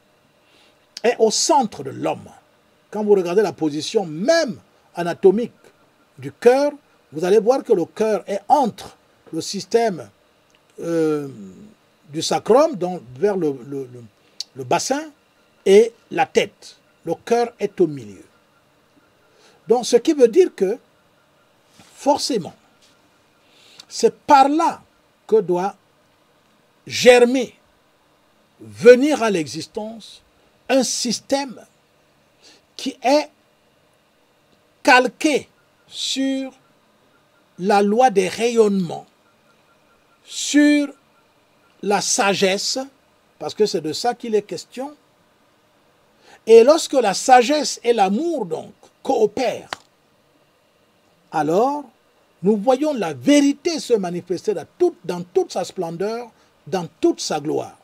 est au centre de l'homme. Quand vous regardez la position même anatomique du cœur, vous allez voir que le cœur est entre le système du sacrum, donc vers le bassin, et la tête. Le cœur est au milieu. Donc ce qui veut dire que, forcément, c'est par là que doit germer, venir à l'existence, un système qui est calqué sur la loi des rayonnements, sur la sagesse, parce que c'est de ça qu'il est question. Et lorsque la sagesse et l'amour, donc, coopèrent, alors nous voyons la vérité se manifester dans toute sa splendeur, dans toute sa gloire.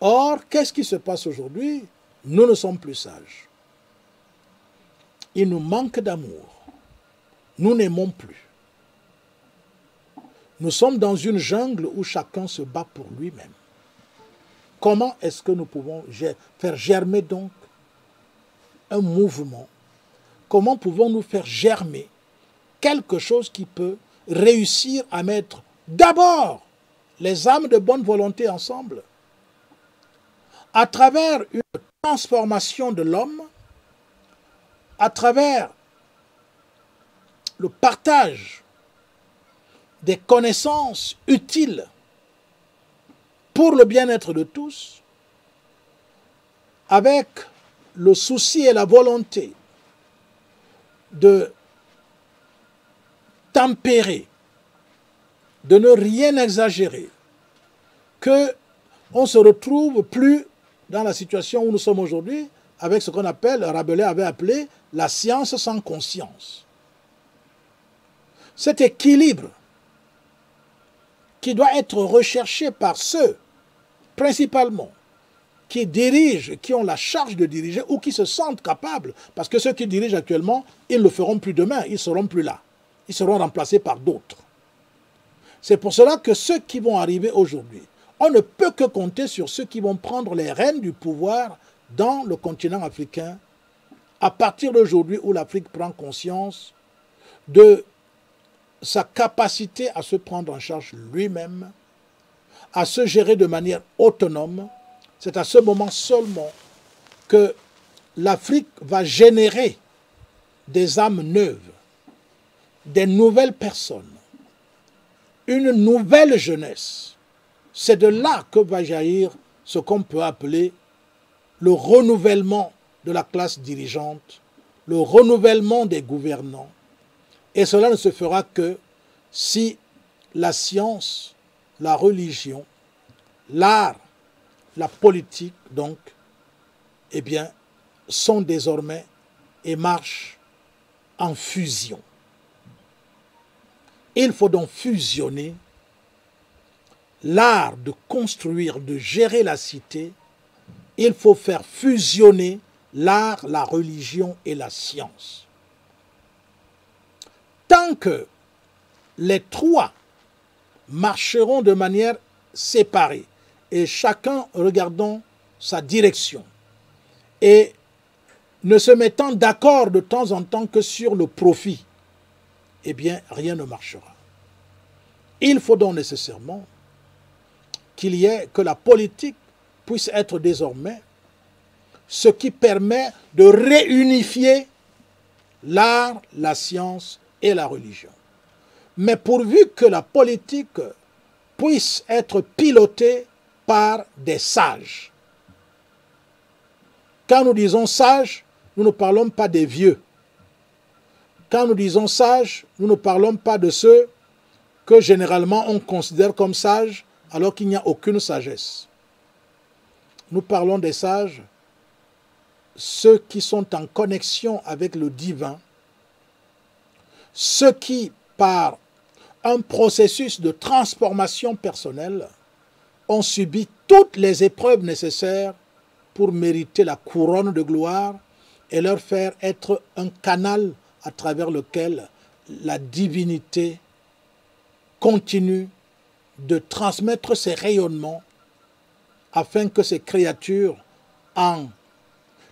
Or, qu'est-ce qui se passe aujourd'hui? Nous ne sommes plus sages. Il nous manque d'amour. Nous n'aimons plus. Nous sommes dans une jungle où chacun se bat pour lui-même. Comment est-ce que nous pouvons faire germer donc un mouvement? Comment pouvons-nous faire germer quelque chose qui peut réussir à mettre d'abord les âmes de bonne volonté ensemble, à travers une transformation de l'homme, à travers le partage des connaissances utiles pour le bien-être de tous, avec le souci et la volonté de tempérer, de ne rien exagérer, que on ne se retrouve plus dans la situation où nous sommes aujourd'hui, avec ce qu'on appelle, Rabelais avait appelé la science sans conscience. Cet équilibre qui doit être recherché par ceux, principalement, qui dirigent, qui ont la charge de diriger ou qui se sentent capables, parce que ceux qui dirigent actuellement, ils ne le feront plus demain, ils ne seront plus là. Ils seront remplacés par d'autres. C'est pour cela que ceux qui vont arriver aujourd'hui, on ne peut que compter sur ceux qui vont prendre les rênes du pouvoir dans le continent africain, à partir d'aujourd'hui où l'Afrique prend conscience de sa capacité à se prendre en charge lui-même, à se gérer de manière autonome, c'est à ce moment seulement que l'Afrique va générer des âmes neuves, des nouvelles personnes, une nouvelle jeunesse. C'est de là que va jaillir ce qu'on peut appeler le renouvellement de la classe dirigeante, le renouvellement des gouvernants. Et cela ne se fera que si la science, la religion, l'art, la politique, donc, eh bien, sont désormais et marchent en fusion. Il faut donc fusionner l'art de construire, de gérer la cité. Il faut faire fusionner l'art, la religion et la science. Tant que les trois marcheront de manière séparée et chacun regardant sa direction et ne se mettant d'accord de temps en temps que sur le profit, eh bien, rien ne marchera. Il faut donc nécessairement que la politique puisse être désormais ce qui permet de réunifier l'art, la science et la religion. Mais pourvu que la politique puisse être pilotée par des sages. Quand nous disons sages, nous ne parlons pas des vieux. Quand nous disons sages, nous ne parlons pas de ceux que généralement on considère comme sages alors qu'il n'y a aucune sagesse. Nous parlons des sages, ceux qui sont en connexion avec le divin, ceux qui, par un processus de transformation personnelle, ont subi toutes les épreuves nécessaires pour mériter la couronne de gloire et leur faire être un canal à travers lequel la divinité continue de transmettre ses rayonnements afin que ces créatures, en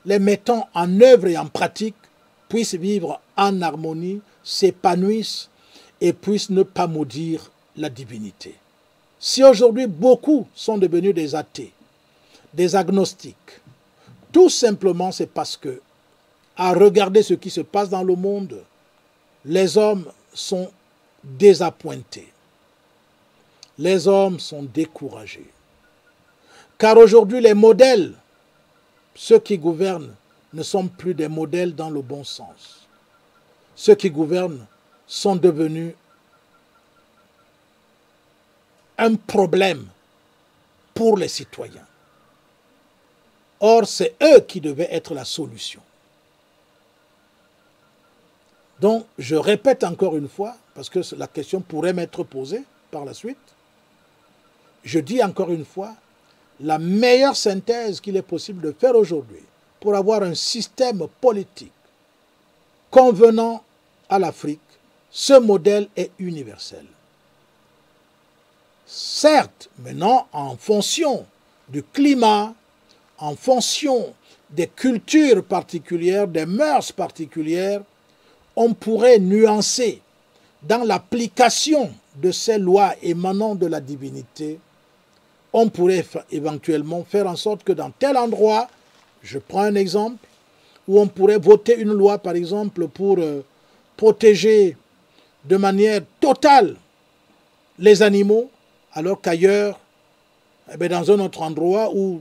les mettant en œuvre et en pratique, puissent vivre en harmonie, s'épanouissent et puissent ne pas maudire la divinité. Si aujourd'hui beaucoup sont devenus des athées, des agnostiques, tout simplement c'est parce que, à regarder ce qui se passe dans le monde, les hommes sont désappointés. Les hommes sont découragés. Car aujourd'hui, les modèles, ceux qui gouvernent, ne sont plus des modèles dans le bon sens. Ceux qui gouvernent sont devenus un problème pour les citoyens. Or, c'est eux qui devaient être la solution. Donc, je répète encore une fois, parce que la question pourrait m'être posée par la suite, je dis encore une fois, la meilleure synthèse qu'il est possible de faire aujourd'hui pour avoir un système politique convenant à l'Afrique, ce modèle est universel. Certes, maintenant, en fonction du climat, en fonction des cultures particulières, des mœurs particulières, on pourrait nuancer dans l'application de ces lois émanant de la divinité. On pourrait éventuellement faire en sorte que dans tel endroit, je prends un exemple, où on pourrait voter une loi, par exemple, pour protéger de manière totale les animaux, alors qu'ailleurs, dans un autre endroit où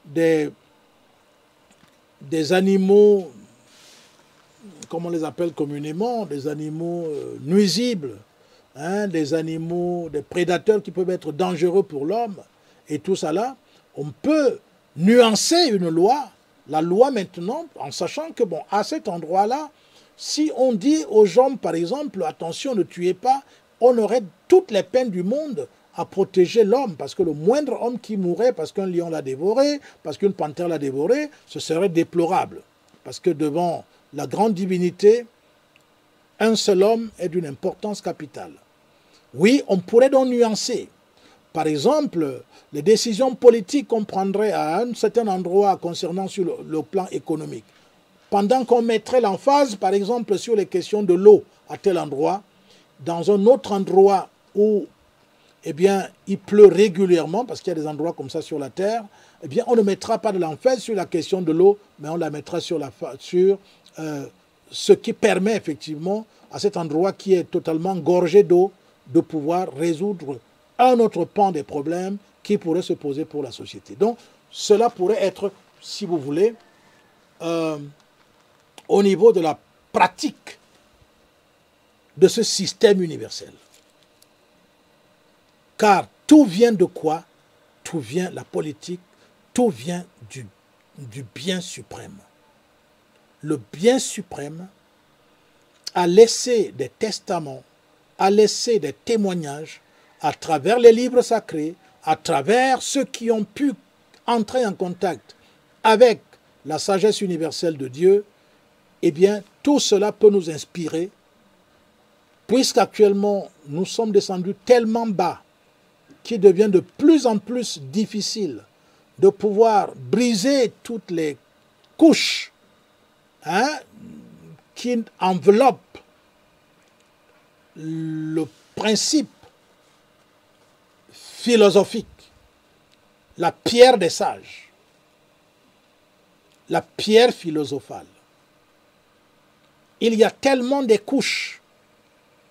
des animaux, comme on les appelle communément, des animaux nuisibles, des animaux, des prédateurs qui peuvent être dangereux pour l'homme, et tout ça là, on peut nuancer une loi, la loi maintenant, en sachant que, bon, à cet endroit-là, si on dit aux gens, par exemple, attention, ne tuez pas, on aurait toutes les peines du monde à protéger l'homme, parce que le moindre homme qui mourrait parce qu'un lion l'a dévoré, parce qu'une panthère l'a dévoré, ce serait déplorable. Parce que devant la grande divinité, un seul homme est d'une importance capitale. Oui, on pourrait donc nuancer. Par exemple, les décisions politiques qu'on prendrait à un certain endroit concernant sur le plan économique, pendant qu'on mettrait l'emphase, par exemple, sur les questions de l'eau à tel endroit, dans un autre endroit où eh bien, il pleut régulièrement, parce qu'il y a des endroits comme ça sur la terre, eh bien, on ne mettra pas de l'emphase sur la question de l'eau, mais on la mettra sur, ce qui permet effectivement à cet endroit qui est totalement gorgé d'eau de pouvoir résoudre un autre pan des problèmes qui pourraient se poser pour la société. Donc, cela pourrait être, si vous voulez, au niveau de la pratique de ce système universel. Car tout vient de quoi? Tout vient, la politique, tout vient du bien suprême. Le bien suprême a laissé des testaments, a laissé des témoignages à travers les livres sacrés, à travers ceux qui ont pu entrer en contact avec la sagesse universelle de Dieu. Eh bien, tout cela peut nous inspirer, puisqu'actuellement, nous sommes descendus tellement bas qu'il devient de plus en plus difficile de pouvoir briser toutes les couches qui enveloppent le principe philosophique, la pierre des sages, la pierre philosophale. Il y a tellement de couches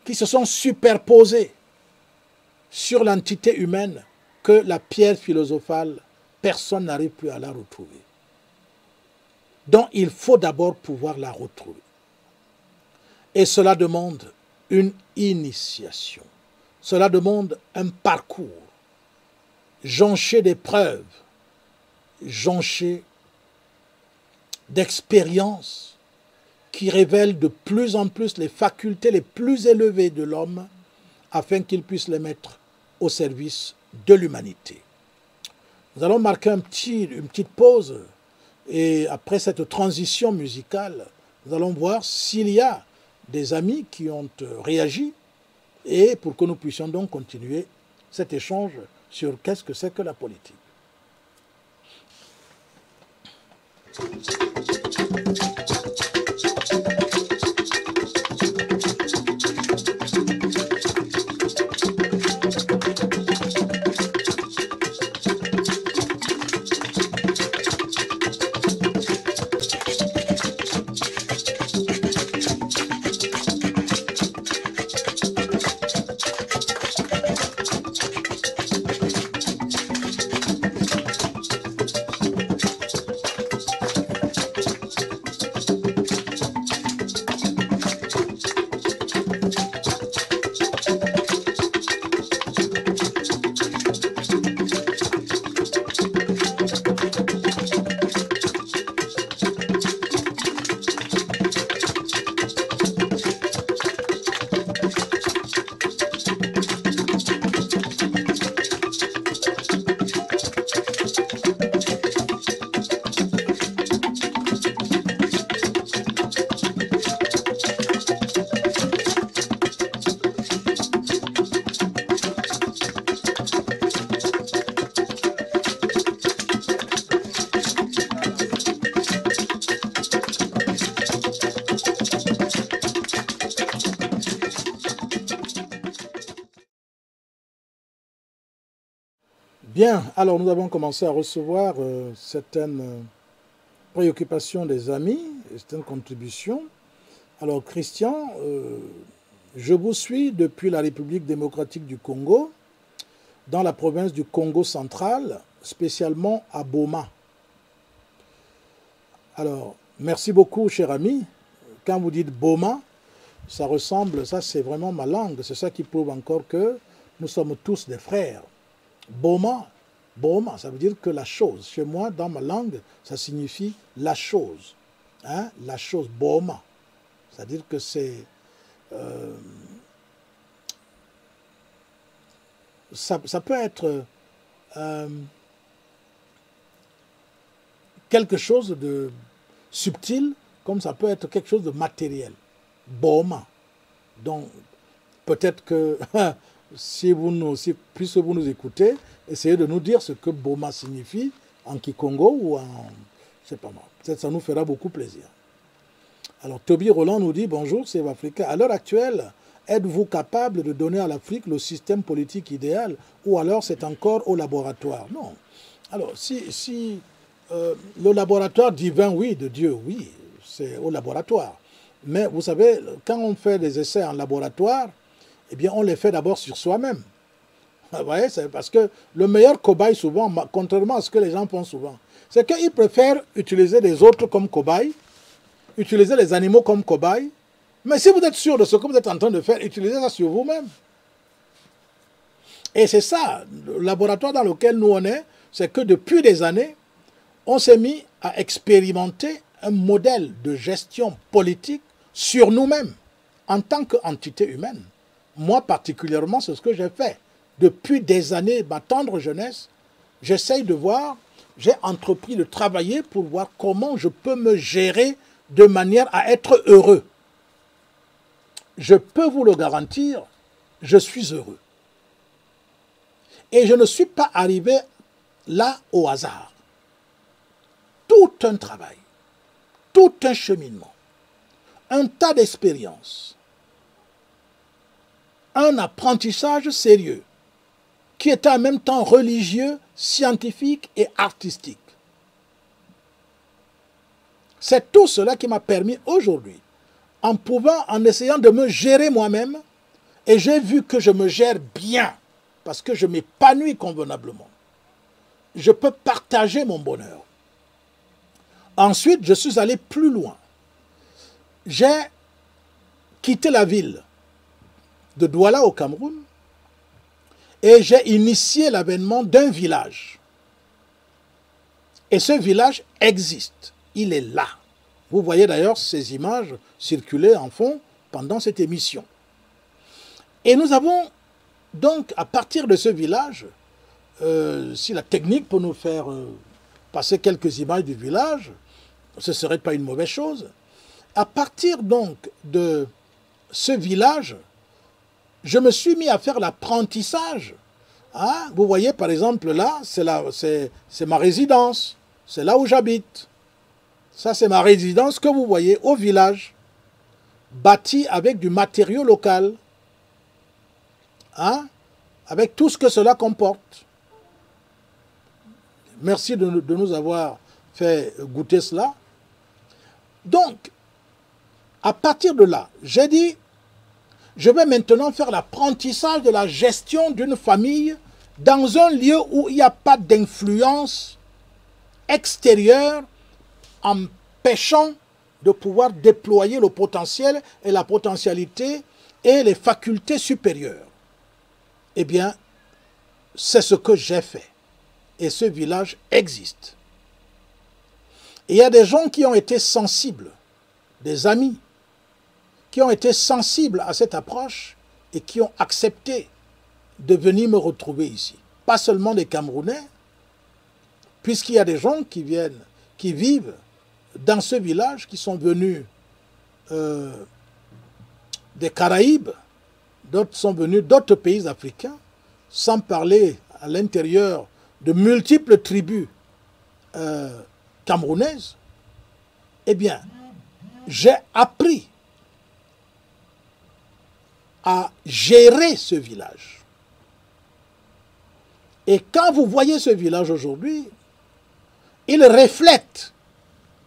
qui se sont superposées sur l'entité humaine que la pierre philosophale, personne n'arrive plus à la retrouver. Donc il faut d'abord pouvoir la retrouver. Et cela demande une initiation. Cela demande un parcours jonché d'épreuves, jonché d'expériences qui révèlent de plus en plus les facultés les plus élevées de l'homme afin qu'il puisse les mettre au service de l'humanité. Nous allons marquer une petite pause et après cette transition musicale, nous allons voir s'il y a des amis qui ont réagi et pour que nous puissions donc continuer cet échange sur qu'est-ce que c'est que la politique. Bien, alors nous avons commencé à recevoir certaines préoccupations des amis, certaines contributions. Alors Christian, je vous suis depuis la République démocratique du Congo, dans la province du Congo central, spécialement à Boma. Alors, merci beaucoup, cher ami. Quand vous dites Boma, ça ressemble, ça c'est vraiment ma langue, c'est ça qui prouve encore que nous sommes tous des frères. Boma, Boma, ça veut dire que la chose. Chez moi, dans ma langue, ça signifie la chose. Hein? La chose, Boma. C'est-à-dire que c'est... ça peut être quelque chose de subtil, comme ça peut être quelque chose de matériel. Boma. Donc, peut-être que... puisque vous nous écoutez, essayez de nous dire ce que Boma signifie en Kikongo ou en... je sais pas moi. Peut-être ça nous fera beaucoup plaisir. Alors, Toby Roland nous dit « Bonjour, c'est Africa. À l'heure actuelle, êtes-vous capable de donner à l'Afrique le système politique idéal ou alors c'est encore au laboratoire? Non. Alors, si le laboratoire divin, oui, de Dieu, oui, c'est au laboratoire. Mais vous savez, quand on fait des essais en laboratoire, eh bien, on les fait d'abord sur soi-même. Vous voyez, c'est parce que le meilleur cobaye, souvent, contrairement à ce que les gens pensent souvent, c'est qu'ils préfèrent utiliser les autres comme cobayes, utiliser les animaux comme cobayes. Mais si vous êtes sûr de ce que vous êtes en train de faire, utilisez ça sur vous-même. Et c'est ça, le laboratoire dans lequel nous on est, c'est que depuis des années, on s'est mis à expérimenter un modèle de gestion politique sur nous-mêmes, en tant qu'entité humaine. Moi particulièrement, c'est ce que j'ai fait. Depuis des années, ma tendre jeunesse, j'essaye de voir, j'ai entrepris de travailler pour voir comment je peux me gérer de manière à être heureux. Je peux vous le garantir, je suis heureux. Et je ne suis pas arrivé là au hasard. Tout un travail, tout un cheminement, un tas d'expériences, un apprentissage sérieux, qui était en même temps religieux, scientifique et artistique. C'est tout cela qui m'a permis aujourd'hui, en essayant de me gérer moi-même, et j'ai vu que je me gère bien, parce que je m'épanouis convenablement. Je peux partager mon bonheur. Ensuite, je suis allé plus loin. J'ai quitté la ville de Douala au Cameroun et j'ai initié l'avènement d'un village. Et ce village existe. Il est là. Vous voyez d'ailleurs ces images circuler en fond pendant cette émission. Et nous avons donc, à partir de ce village, si la technique peut nous faire passer quelques images du village, ce ne serait pas une mauvaise chose. À partir donc de ce village, je me suis mis à faire l'apprentissage. Hein? Vous voyez par exemple là, c'est ma résidence, c'est là où j'habite. Ça c'est ma résidence que vous voyez au village, bâtie avec du matériau local, hein? Avec tout ce que cela comporte. Merci de nous avoir fait goûter cela. Donc, à partir de là, j'ai dit, je vais maintenant faire l'apprentissage de la gestion d'une famille dans un lieu où il n'y a pas d'influence extérieure empêchant de pouvoir déployer le potentiel et la potentialité et les facultés supérieures. Eh bien, c'est ce que j'ai fait. Et ce village existe. Et il y a des gens qui ont été sensibles, des amis, qui ont été sensibles à cette approche et qui ont accepté de venir me retrouver ici. Pas seulement des Camerounais, puisqu'il y a des gens qui viennent, qui vivent dans ce village, qui sont venus des Caraïbes, d'autres sont venus d'autres pays africains, sans parler à l'intérieur de multiples tribus camerounaises. Eh bien, j'ai appris à gérer ce village. Et quand vous voyez ce village aujourd'hui, il reflète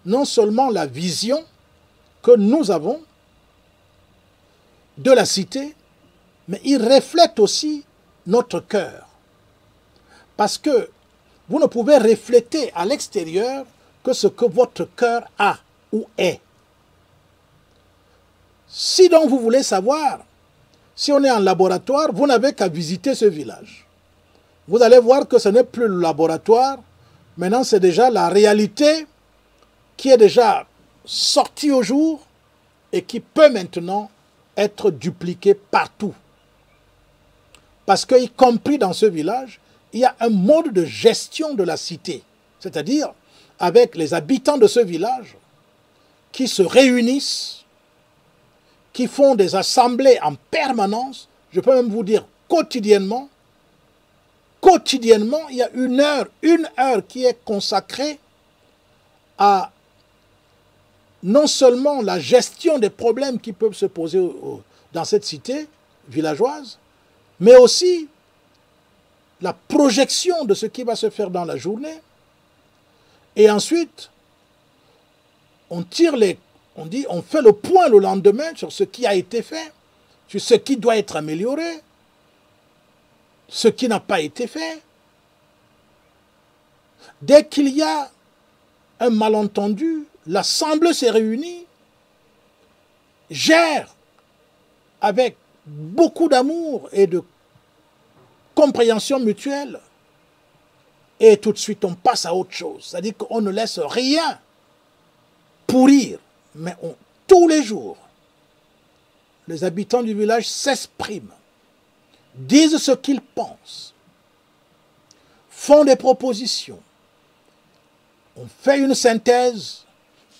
non seulement la vision que nous avons de la cité, mais il reflète aussi notre cœur. Parce que vous ne pouvez refléter à l'extérieur que ce que votre cœur a ou est. Si donc vous voulez savoir, si on est en laboratoire, vous n'avez qu'à visiter ce village. Vous allez voir que ce n'est plus le laboratoire, maintenant c'est déjà la réalité qui est déjà sortie au jour et qui peut maintenant être dupliquée partout. Parce que, y compris dans ce village, il y a un mode de gestion de la cité. C'est-à-dire, avec les habitants de ce village, qui se réunissent, qui font des assemblées en permanence, je peux même vous dire quotidiennement. Quotidiennement, il y a une heure qui est consacrée à non seulement la gestion des problèmes qui peuvent se poser dans cette cité villageoise, mais aussi la projection de ce qui va se faire dans la journée. Et ensuite, on fait le point le lendemain sur ce qui a été fait, sur ce qui doit être amélioré, ce qui n'a pas été fait. Dès qu'il y a un malentendu, l'Assemblée s'est réunie, gère avec beaucoup d'amour et de compréhension mutuelle, et tout de suite on passe à autre chose. C'est-à-dire qu'on ne laisse rien pourrir, mais tous les jours, les habitants du village s'expriment, disent ce qu'ils pensent, font des propositions, on fait une synthèse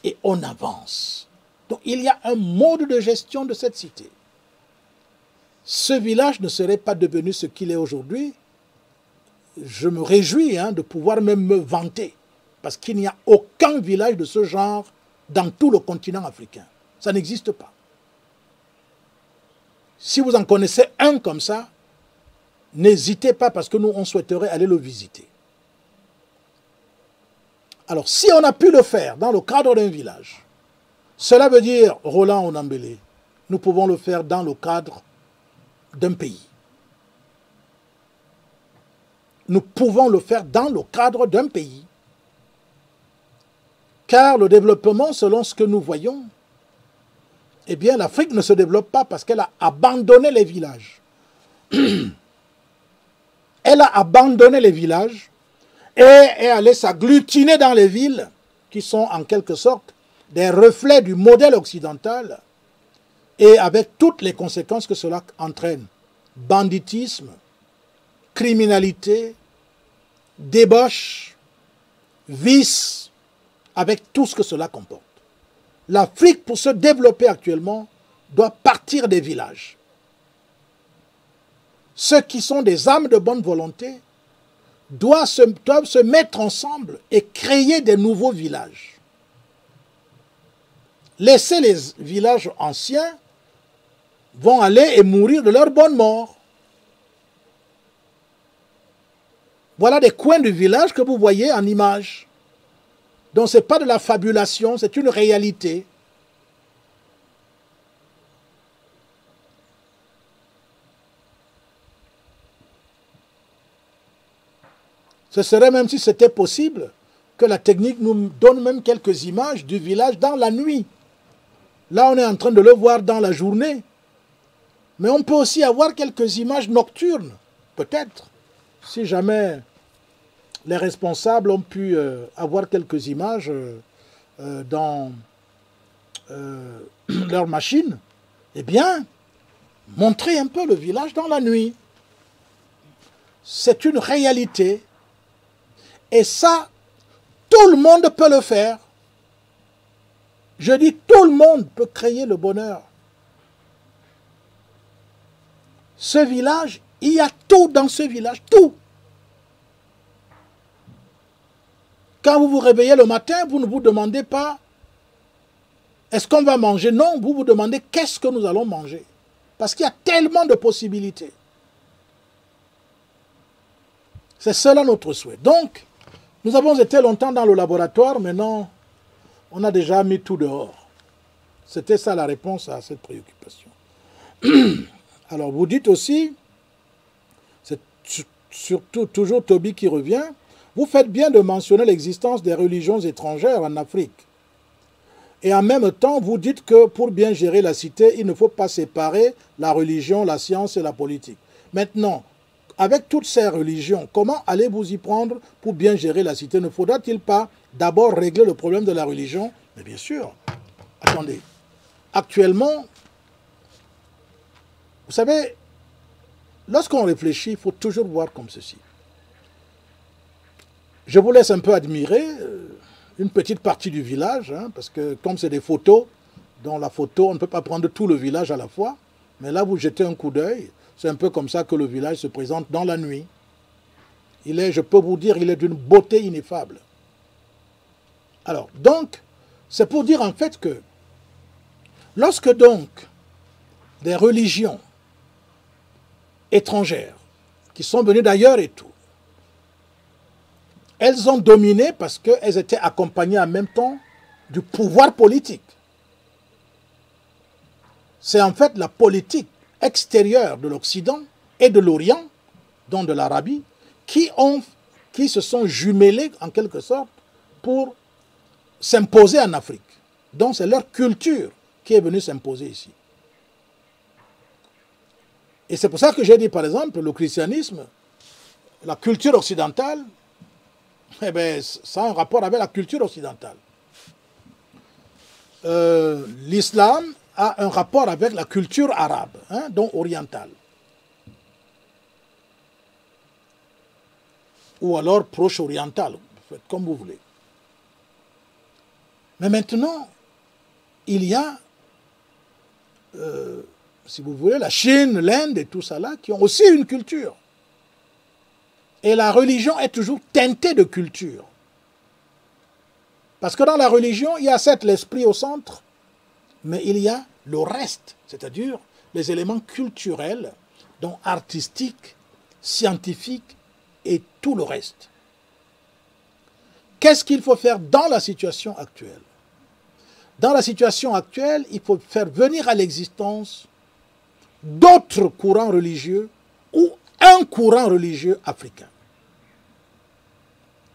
et on avance. Donc il y a un mode de gestion de cette cité. Ce village ne serait pas devenu ce qu'il est aujourd'hui. Je me réjouis de pouvoir même me vanter, parce qu'il n'y a aucun village de ce genre dans tout le continent africain. Ça n'existe pas. Si vous en connaissez un comme ça, n'hésitez pas, parce que nous, on souhaiterait aller le visiter. Alors, si on a pu le faire dans le cadre d'un village, cela veut dire, Roland Onambélé, nous pouvons le faire dans le cadre d'un pays. Nous pouvons le faire dans le cadre d'un pays. Car le développement, selon ce que nous voyons, eh bien, l'Afrique ne se développe pas parce qu'elle a abandonné les villages. Elle a abandonné les villages et est allée s'agglutiner dans les villes qui sont en quelque sorte des reflets du modèle occidental et avec toutes les conséquences que cela entraîne. Banditisme, criminalité, débauche, vice, avec tout ce que cela comporte. L'Afrique, pour se développer actuellement, doit partir des villages. Ceux qui sont des âmes de bonne volonté doivent se mettre ensemble et créer des nouveaux villages. Laisser les villages anciens vont aller et mourir de leur bonne mort. Voilà des coins du village que vous voyez en image. Donc ce n'est pas de la fabulation, c'est une réalité. Ce serait même si c'était possible que la technique nous donne même quelques images du village dans la nuit. Là, on est en train de le voir dans la journée. Mais on peut aussi avoir quelques images nocturnes, peut-être, si jamais les responsables ont pu avoir quelques images dans leur machine. Eh bien, montrer un peu le village dans la nuit. C'est une réalité. Et ça, tout le monde peut le faire. Je dis, tout le monde peut créer le bonheur. Ce village, il y a tout dans ce village, tout. Quand vous vous réveillez le matin, vous ne vous demandez pas est-ce qu'on va manger? Non, vous vous demandez qu'est-ce que nous allons manger. Parce qu'il y a tellement de possibilités. C'est cela notre souhait. Donc, nous avons été longtemps dans le laboratoire, maintenant, on a déjà mis tout dehors. C'était ça la réponse à cette préoccupation. Alors, vous dites aussi, c'est surtout toujours Toby qui revient, vous faites bien de mentionner l'existence des religions étrangères en Afrique. Et en même temps, vous dites que pour bien gérer la cité, il ne faut pas séparer la religion, la science et la politique. Maintenant, avec toutes ces religions, comment allez-vous y prendre pour bien gérer la cité? Ne faudra-t-il pas d'abord régler le problème de la religion? Mais bien sûr. Attendez. Actuellement, vous savez, lorsqu'on réfléchit, il faut toujours voir comme ceci. Je vous laisse un peu admirer une petite partie du village, parce que comme c'est des photos, dans la photo, on ne peut pas prendre tout le village à la fois, mais là, vous jetez un coup d'œil. C'est un peu comme ça que le village se présente dans la nuit. Il est, je peux vous dire, il est d'une beauté ineffable. Alors, donc, c'est pour dire en fait que lorsque donc des religions étrangères qui sont venues d'ailleurs et tout, elles ont dominé parce qu'elles étaient accompagnées en même temps du pouvoir politique. C'est en fait la politique extérieure de l'Occident et de l'Orient, dont de l'Arabie, qui se sont jumelés en quelque sorte pour s'imposer en Afrique. Donc c'est leur culture qui est venue s'imposer ici. Et c'est pour ça que j'ai dit par exemple, le christianisme, la culture occidentale, eh bien, ça a un rapport avec la culture occidentale. L'islam a un rapport avec la culture arabe, hein, donc orientale. Ou alors proche-orientale, faites comme vous voulez. Mais maintenant, il y a, si vous voulez, la Chine, l'Inde et tout ça là, qui ont aussi une culture. Et la religion est toujours teintée de culture. Parce que dans la religion, il y a certes l'esprit au centre, mais il y a le reste, c'est-à-dire les éléments culturels, donc artistiques, scientifiques et tout le reste. Qu'est-ce qu'il faut faire dans la situation actuelle? Dans la situation actuelle, il faut faire venir à l'existence d'autres courants religieux ou un courant religieux africain.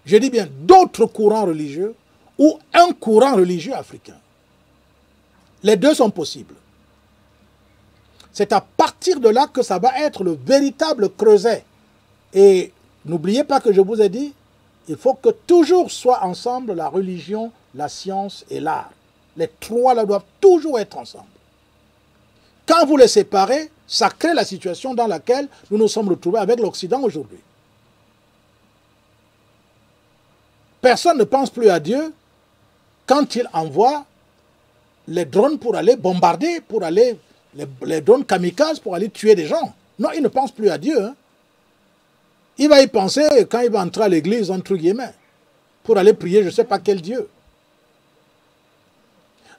Je dis bien d'autres courants religieux ou un courant religieux africain. Les deux sont possibles. C'est à partir de là que ça va être le véritable creuset. Et n'oubliez pas que je vous ai dit, il faut que toujours soient ensemble la religion, la science et l'art. Les trois là doivent toujours être ensemble. Quand vous les séparez, ça crée la situation dans laquelle nous nous sommes retrouvés avec l'Occident aujourd'hui. Personne ne pense plus à Dieu quand il envoie les drones pour aller bombarder, les drones kamikazes pour aller tuer des gens. Non, il ne pense plus à Dieu. Hein. Il va y penser quand il va entrer à l'église, entre guillemets, pour aller prier je ne sais pas quel Dieu.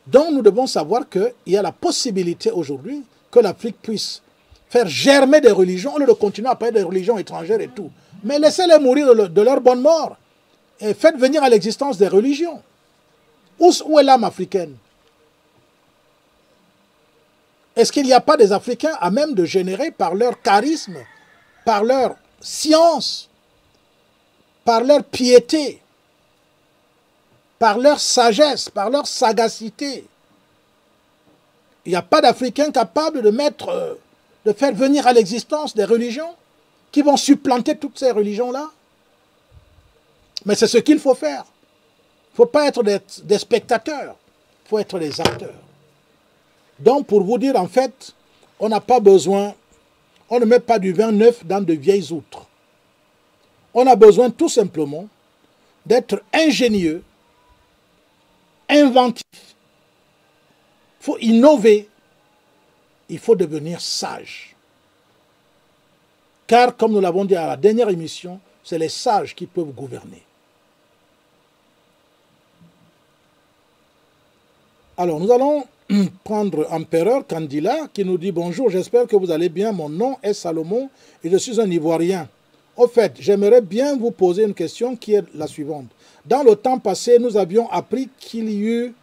Donc nous devons savoir qu'il y a la possibilité aujourd'hui que l'Afrique puisse faire germer des religions, au lieu de continuer à parler des religions étrangères et tout. Mais laissez-les mourir de leur bonne mort. Et faites venir à l'existence des religions. Où est l'âme africaine? Est-ce qu'il n'y a pas des Africains à même de générer par leur charisme, par leur science, par leur piété, par leur sagesse, par leur sagacité? Il n'y a pas d'Africains capables de faire venir à l'existence des religions qui vont supplanter toutes ces religions-là? Mais c'est ce qu'il faut faire. Il ne faut pas être des spectateurs, il faut être des acteurs. Donc pour vous dire, en fait, on n'a pas besoin, on ne met pas du vin neuf dans de vieilles outres. On a besoin tout simplement d'être ingénieux, inventif. Il faut innover, il faut devenir sage. Car, comme nous l'avons dit à la dernière émission, c'est les sages qui peuvent gouverner. Alors, nous allons prendre Empereur Kandila qui nous dit « Bonjour, j'espère que vous allez bien. Mon nom est Salomon et je suis un Ivoirien. Au fait, j'aimerais bien vous poser une question qui est la suivante. Dans le temps passé, nous avions appris qu'il y eut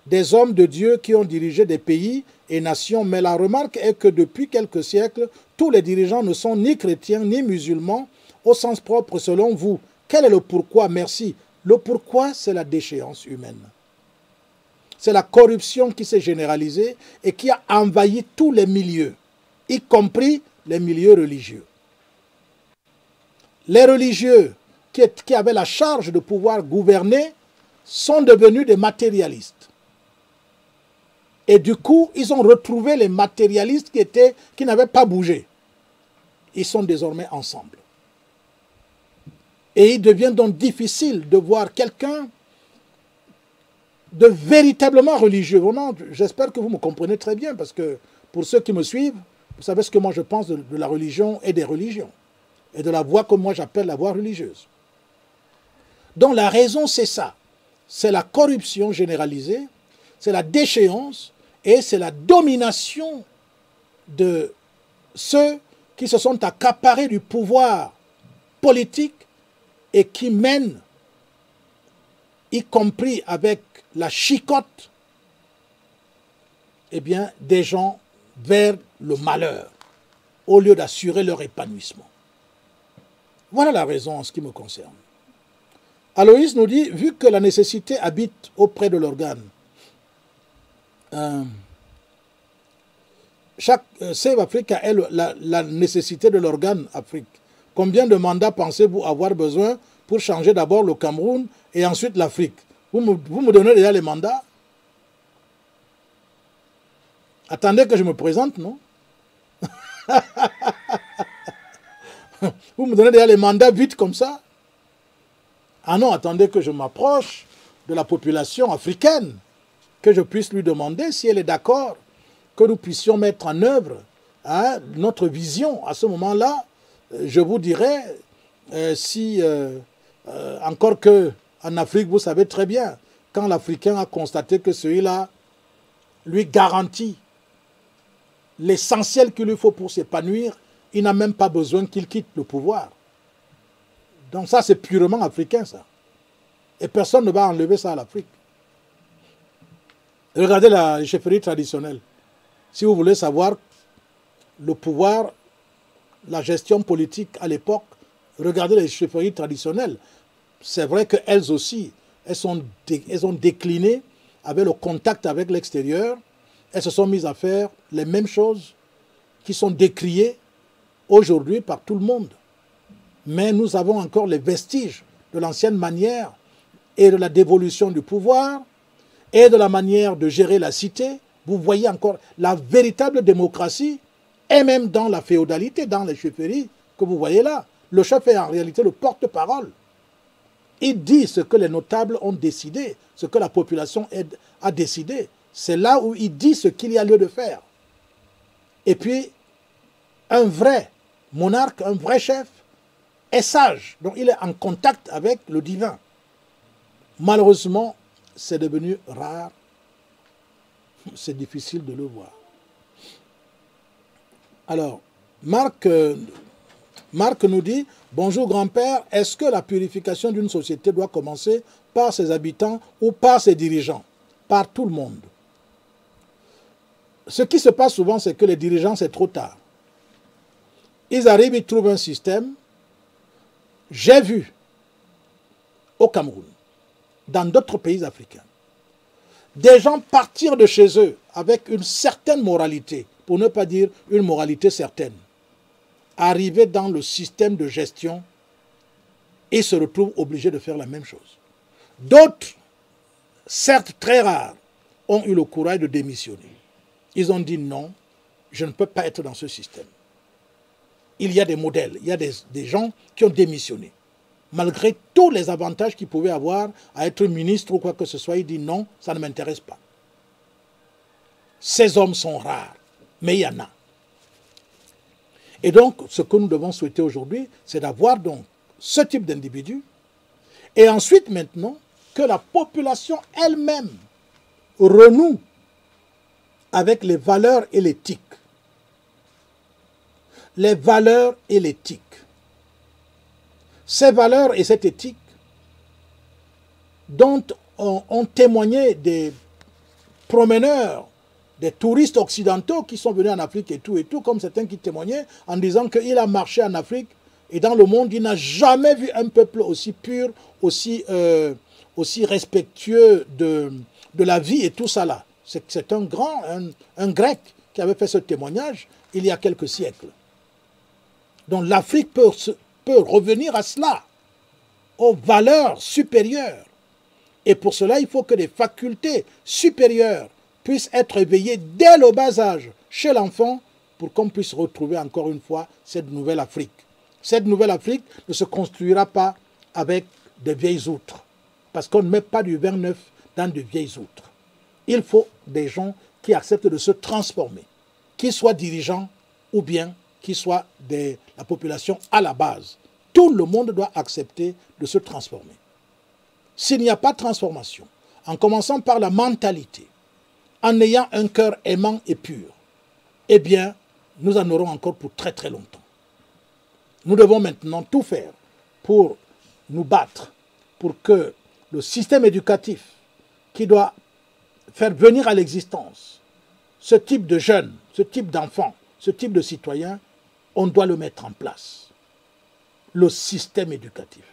des hommes de Dieu qui ont dirigé des pays et nations, mais la remarque est que depuis quelques siècles, tous les dirigeants ne sont ni chrétiens ni musulmans au sens propre selon vous. Quel est le pourquoi? Merci. Le pourquoi, c'est la déchéance humaine. C'est la corruption qui s'est généralisée et qui a envahi tous les milieux, y compris les milieux religieux. Les religieux qui avaient la charge de pouvoir gouverner sont devenus des matérialistes. Et du coup, ils ont retrouvé les matérialistes qui n'avaient pas bougé. Ils sont désormais ensemble. Et il devient donc difficile de voir quelqu'un de véritablement religieux. Vraiment, j'espère que vous me comprenez très bien, parce que pour ceux qui me suivent, vous savez ce que moi je pense de la religion et des religions, et de la voie que moi j'appelle la voie religieuse. Donc la raison, c'est ça. C'est la corruption généralisée, c'est la déchéance, et c'est la domination de ceux qui se sont accaparés du pouvoir politique et qui mènent, y compris avec la chicotte, eh bien, des gens vers le malheur, au lieu d'assurer leur épanouissement. Voilà la raison en ce qui me concerne. Aloïs nous dit, vu que la nécessité habite auprès de l'organe, Save Africa est la nécessité de l'organe Afrique. Combien de mandats pensez-vous avoir besoin pour changer d'abord le Cameroun et ensuite l'Afrique? Vous me donnez déjà les mandats? Attendez que je me présente, non? Vous me donnez déjà les mandats vite comme ça? Ah non, attendez que je m'approche de la population africaine, que je puisse lui demander si elle est d'accord que nous puissions mettre en œuvre notre vision. À ce moment-là, je vous dirai si, encore que en Afrique, vous savez très bien, quand l'Africain a constaté que celui-là lui garantit l'essentiel qu'il lui faut pour s'épanouir, il n'a même pas besoin qu'il quitte le pouvoir. Donc ça, c'est purement africain, ça. Et personne ne va enlever ça à l'Afrique. Regardez la chefferie traditionnelle. Si vous voulez savoir le pouvoir, la gestion politique à l'époque, regardez les chefferies traditionnelles. C'est vrai qu'elles aussi, elles ont décliné avec le contact avec l'extérieur. Elles se sont mises à faire les mêmes choses qui sont décriées aujourd'hui par tout le monde. Mais nous avons encore les vestiges de l'ancienne manière et de la dévolution du pouvoir et de la manière de gérer la cité. Vous voyez encore la véritable démocratie et même dans la féodalité, dans les chefferies que vous voyez là. Le chef est en réalité le porte-parole. Il dit ce que les notables ont décidé, ce que la population a décidé. C'est là où il dit ce qu'il y a lieu de faire. Et puis, un vrai monarque, un vrai chef, est sage. Donc il est en contact avec le divin. Malheureusement, c'est devenu rare. C'est difficile de le voir. Alors, Marc nous dit, bonjour grand-père, est-ce que la purification d'une société doit commencer par ses habitants ou par ses dirigeants? Par tout le monde. Ce qui se passe souvent, c'est que les dirigeants, c'est trop tard. Ils arrivent, ils trouvent un système. J'ai vu au Cameroun, dans d'autres pays africains, des gens partir de chez eux avec une certaine moralité, pour ne pas dire une moralité certaine, arriver dans le système de gestion et se retrouvent obligés de faire la même chose. D'autres, certes très rares, ont eu le courage de démissionner. Ils ont dit non, je ne peux pas être dans ce système. Il y a des modèles, il y a des gens qui ont démissionné. Malgré tous les avantages qu'ils pouvaient avoir à être ministre ou quoi que ce soit, ils disent non, ça ne m'intéresse pas. Ces hommes sont rares, mais il y en a. Et donc, ce que nous devons souhaiter aujourd'hui, c'est d'avoir donc ce type d'individu, et ensuite maintenant, que la population elle-même renoue avec les valeurs et l'éthique. Les valeurs et l'éthique. Ces valeurs et cette éthique dont ont témoigné des promeneurs, des touristes occidentaux qui sont venus en Afrique et tout, comme certains qui témoignaient en disant qu'il a marché en Afrique et dans le monde, il n'a jamais vu un peuple aussi pur, aussi respectueux de la vie et tout ça là. C'est un grec qui avait fait ce témoignage il y a quelques siècles. Donc l'Afrique peut revenir à cela, aux valeurs supérieures. Et pour cela, il faut que des facultés supérieures puissent être éveillées dès le bas âge chez l'enfant pour qu'on puisse retrouver encore une fois cette nouvelle Afrique. Cette nouvelle Afrique ne se construira pas avec des vieilles outres, parce qu'on ne met pas du vin neuf dans de vieilles outres. Il faut des gens qui acceptent de se transformer, qu'ils soient dirigeants ou bien qu'ils soient la population à la base. Tout le monde doit accepter de se transformer. S'il n'y a pas de transformation, en commençant par la mentalité, en ayant un cœur aimant et pur, eh bien, nous en aurons encore pour très très longtemps. Nous devons maintenant tout faire pour nous battre, pour que le système éducatif qui doit faire venir à l'existence ce type de jeunes, ce type d'enfants, ce type de citoyens, on doit le mettre en place. Le système éducatif.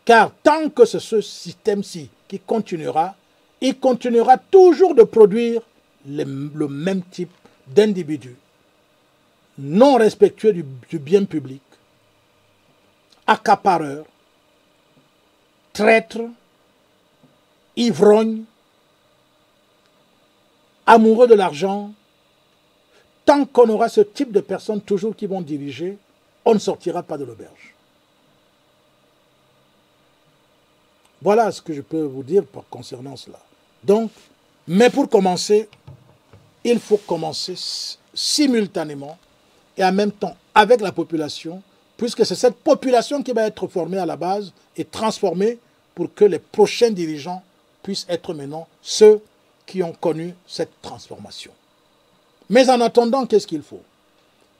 Car tant que c'est ce système-ci qui continuera, il continuera toujours de produire le même type d'individus, non respectueux du bien public, accapareurs, traîtres, ivrognes, amoureux de l'argent. Tant qu'on aura ce type de personnes toujours qui vont diriger, on ne sortira pas de l'auberge. Voilà ce que je peux vous dire concernant cela. Donc, mais pour commencer, il faut commencer simultanément et en même temps avec la population, puisque c'est cette population qui va être formée à la base et transformée pour que les prochains dirigeants puissent être maintenant ceux qui ont connu cette transformation. Mais en attendant, qu'est-ce qu'il faut?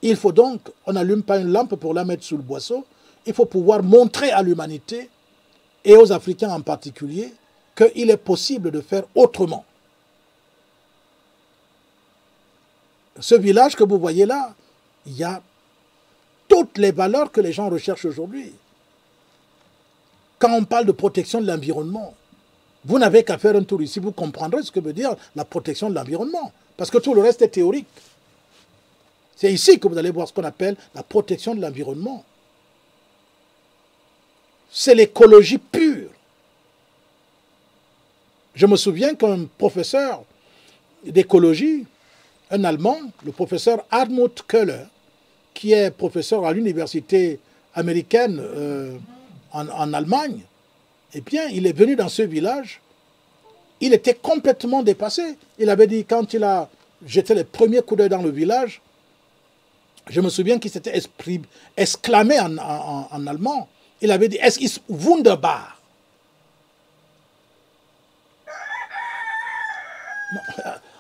Il faut donc, on n'allume pas une lampe pour la mettre sous le boisseau, il faut pouvoir montrer à l'humanité, et aux Africains en particulier, qu'il est possible de faire autrement. Ce village que vous voyez là, il y a toutes les valeurs que les gens recherchent aujourd'hui. Quand on parle de protection de l'environnement, vous n'avez qu'à faire un tour ici, vous comprendrez ce que veut dire la protection de l'environnement. Parce que tout le reste est théorique. C'est ici que vous allez voir ce qu'on appelle la protection de l'environnement. C'est l'écologie pure. Je me souviens qu'un professeur d'écologie, un Allemand, le professeur Hartmut Köhler, qui est professeur à l'université américaine en Allemagne, eh bien, il est venu dans ce village, il était complètement dépassé. Il avait dit, quand il a jeté les premiers coups d'œil dans le village, je me souviens qu'il s'était exclamé en allemand. Il avait dit, es ist wunderbar.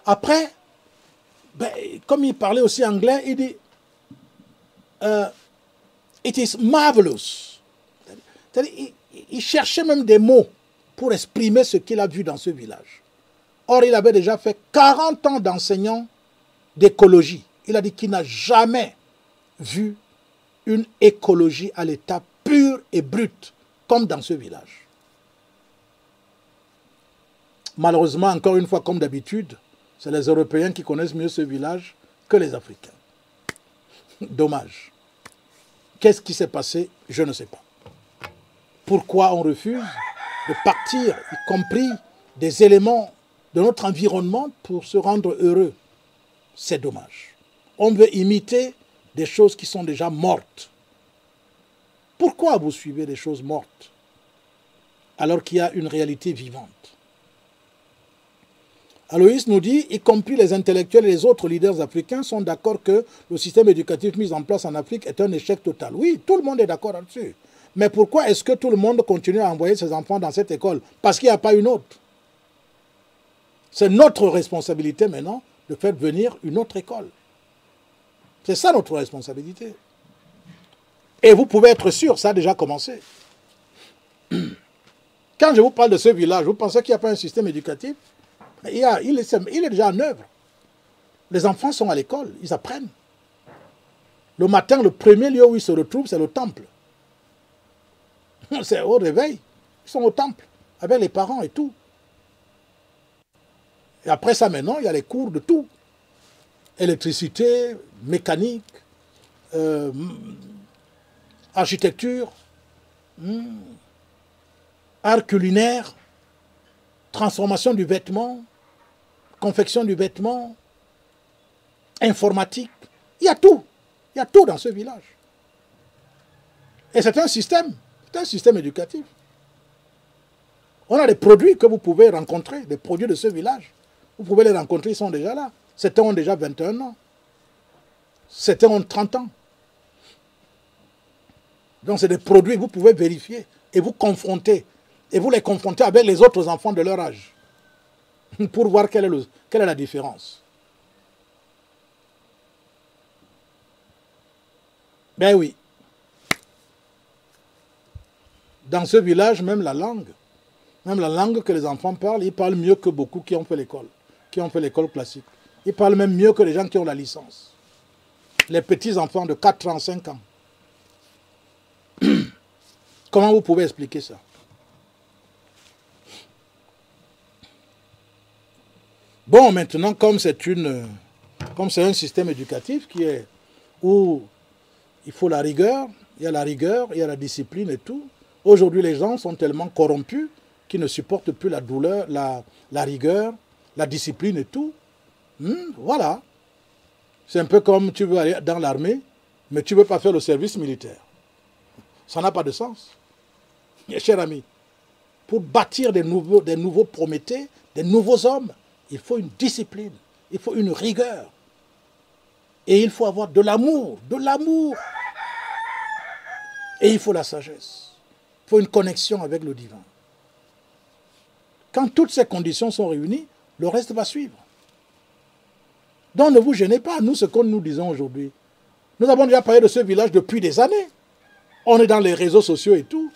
Après, ben, comme il parlait aussi anglais, il dit, it is marvelous. C'est-à-dire, il cherchait même des mots pour exprimer ce qu'il a vu dans ce village. Or, il avait déjà fait 40 ans d'enseignant d'écologie. Il a dit qu'il n'a jamais vu une écologie à l'état pur et brut, comme dans ce village. Malheureusement, encore une fois, comme d'habitude, c'est les Européens qui connaissent mieux ce village que les Africains. Dommage. Qu'est-ce qui s'est passé? Je ne sais pas. Pourquoi on refuse de partir, y compris des éléments de notre environnement, pour se rendre heureux? C'est dommage. On veut imiter des choses qui sont déjà mortes. Pourquoi vous suivez des choses mortes alors qu'il y a une réalité vivante? Aloïs nous dit, y compris les intellectuels et les autres leaders africains sont d'accord que le système éducatif mis en place en Afrique est un échec total. Oui, tout le monde est d'accord là-dessus. Mais pourquoi est-ce que tout le monde continue à envoyer ses enfants dans cette école? Parce qu'il n'y a pas une autre. C'est notre responsabilité maintenant de faire venir une autre école. C'est ça notre responsabilité. Et vous pouvez être sûr, ça a déjà commencé. Quand je vous parle de ce village, vous pensez qu'il n'y a pas un système éducatif? Il est déjà en œuvre. Les enfants sont à l'école, ils apprennent. Le matin, le premier lieu où ils se retrouvent, c'est le temple. C'est au réveil. Ils sont au temple, avec les parents et tout. Et après ça, maintenant, il y a les cours de tout. Électricité, mécanique, architecture, art culinaire, transformation du vêtement, confection du vêtement, informatique. Il y a tout. Il y a tout dans ce village. Et c'est un système éducatif. On a des produits que vous pouvez rencontrer, des produits de ce village. Vous pouvez les rencontrer, ils sont déjà là. Certains ont déjà 21 ans. Certains ont 30 ans. Donc c'est des produits que vous pouvez vérifier et vous confronter. Et vous les confrontez avec les autres enfants de leur âge. Pour voir quelle est la différence. Ben oui. Dans ce village, même la langue que les enfants parlent, ils parlent mieux que beaucoup qui ont fait l'école classique. Ils parlent même mieux que les gens qui ont la licence. Les petits-enfants de 4 ans, 5 ans. Comment vous pouvez expliquer ça? Bon, maintenant, comme c'est un système éducatif où il faut la rigueur, il y a la discipline et tout. Aujourd'hui, les gens sont tellement corrompus qu'ils ne supportent plus la douleur, la rigueur, la discipline et tout. Voilà. C'est un peu comme tu veux aller dans l'armée, mais tu ne veux pas faire le service militaire. Ça n'a pas de sens. Mes chers amis, pour bâtir des nouveaux Prométhées, des nouveaux hommes, il faut une discipline, il faut une rigueur. Et il faut avoir de l'amour. Et il faut la sagesse. Il faut une connexion avec le divin. Quand toutes ces conditions sont réunies, le reste va suivre. Donc ne vous gênez pas, nous, ce que nous disons aujourd'hui. Nous avons déjà parlé de ce village depuis des années. On est dans les réseaux sociaux et tout.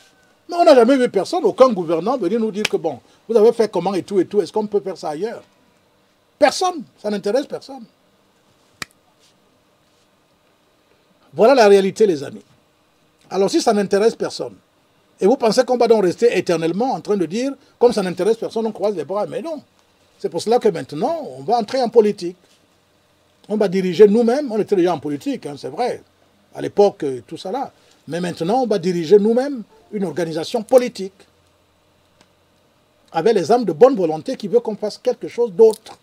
Mais on n'a jamais vu personne, aucun gouvernant venir nous dire que bon, vous avez fait comment et tout, est-ce qu'on peut faire ça ailleurs? Personne, ça n'intéresse personne. Voilà la réalité, les amis. Alors si ça n'intéresse personne, et vous pensez qu'on va donc rester éternellement en train de dire, comme ça n'intéresse personne, on croise les bras, mais non. C'est pour cela que maintenant, on va entrer en politique. On va diriger nous-mêmes, on était déjà en politique, hein, c'est vrai, à l'époque, tout ça là. Mais maintenant, on va diriger nous-mêmes une organisation politique, avec les âmes de bonne volonté qui veulent qu'on fasse quelque chose d'autre.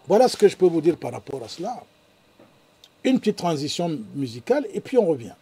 Voilà ce que je peux vous dire par rapport à cela. Une petite transition musicale et puis on revient.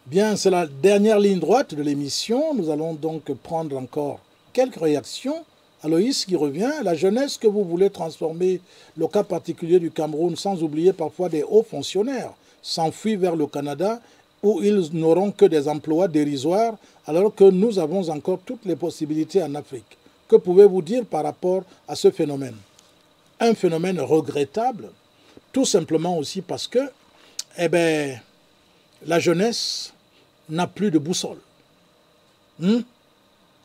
Bien, c'est la dernière ligne droite de l'émission. Nous allons donc prendre encore quelques réactions. Aloïs qui revient. La jeunesse que vous voulez transformer, le cas particulier du Cameroun, sans oublier parfois des hauts fonctionnaires, s'enfuient vers le Canada où ils n'auront que des emplois dérisoires alors que nous avons encore toutes les possibilités en Afrique. Que pouvez-vous dire par rapport à ce phénomène? Un phénomène regrettable, tout simplement aussi parce que la jeunesse n'a plus de boussole.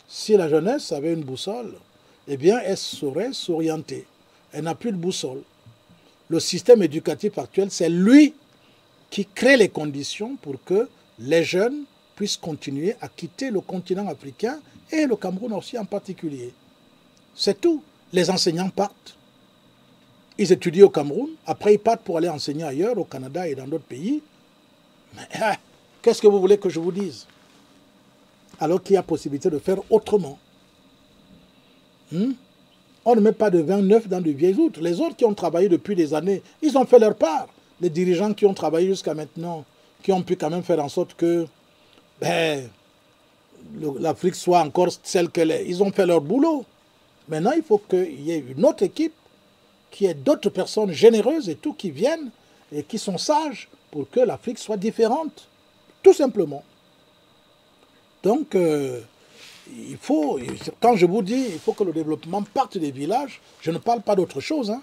Si la jeunesse avait une boussole, eh bien, elle saurait s'orienter. Elle n'a plus de boussole. Le système éducatif actuel, c'est lui qui crée les conditions pour que les jeunes puissent continuer à quitter le continent africain et le Cameroun aussi en particulier. C'est tout. Les enseignants partent. Ils étudient au Cameroun. Après, ils partent pour aller enseigner ailleurs, au Canada et dans d'autres pays. Mais, Qu'est-ce que vous voulez que je vous dise? Alors qu'il y a possibilité de faire autrement. On ne met pas de vin neuf dans de vieilles outres. Les autres qui ont travaillé depuis des années, ils ont fait leur part. Les dirigeants qui ont travaillé jusqu'à maintenant, qui ont pu quand même faire en sorte que l'Afrique soit encore celle qu'elle est. Ils ont fait leur boulot. Maintenant, il faut qu'il y ait une autre équipe, qu'il y ait d'autres personnes généreuses et tout qui viennent et qui sont sages pour que l'Afrique soit différente. Tout simplement. Donc, il faut, quand je vous dis, il faut que le développement parte des villages, je ne parle pas d'autre chose.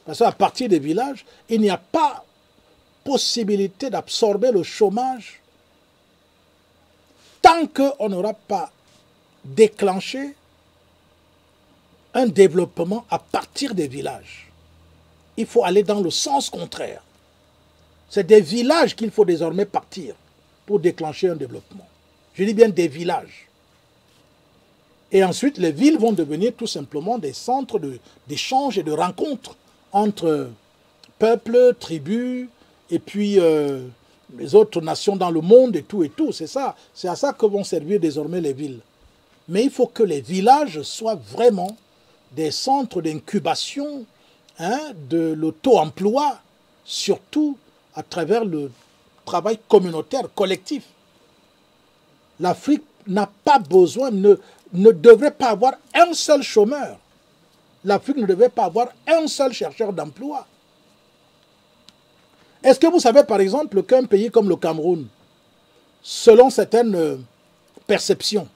Parce qu'à partir des villages, il n'y a pas possibilité d'absorber le chômage tant qu'on n'aura pas déclenché un développement à partir des villages. Il faut aller dans le sens contraire. C'est des villages qu'il faut désormais partir pour déclencher un développement. Je dis bien des villages. Et ensuite, les villes vont devenir tout simplement des centres d'échange et de rencontres entre peuples, tribus, et puis les autres nations dans le monde et tout. C'est ça. C'est à ça que vont servir désormais les villes. Mais il faut que les villages soient vraiment des centres d'incubation de l'auto-emploi, surtout à travers le travail communautaire, collectif. L'Afrique n'a pas besoin, ne devrait pas avoir un seul chômeur. L'Afrique ne devrait pas avoir un seul chercheur d'emploi. Est-ce que vous savez par exemple qu'un pays comme le Cameroun, selon certaines perceptions,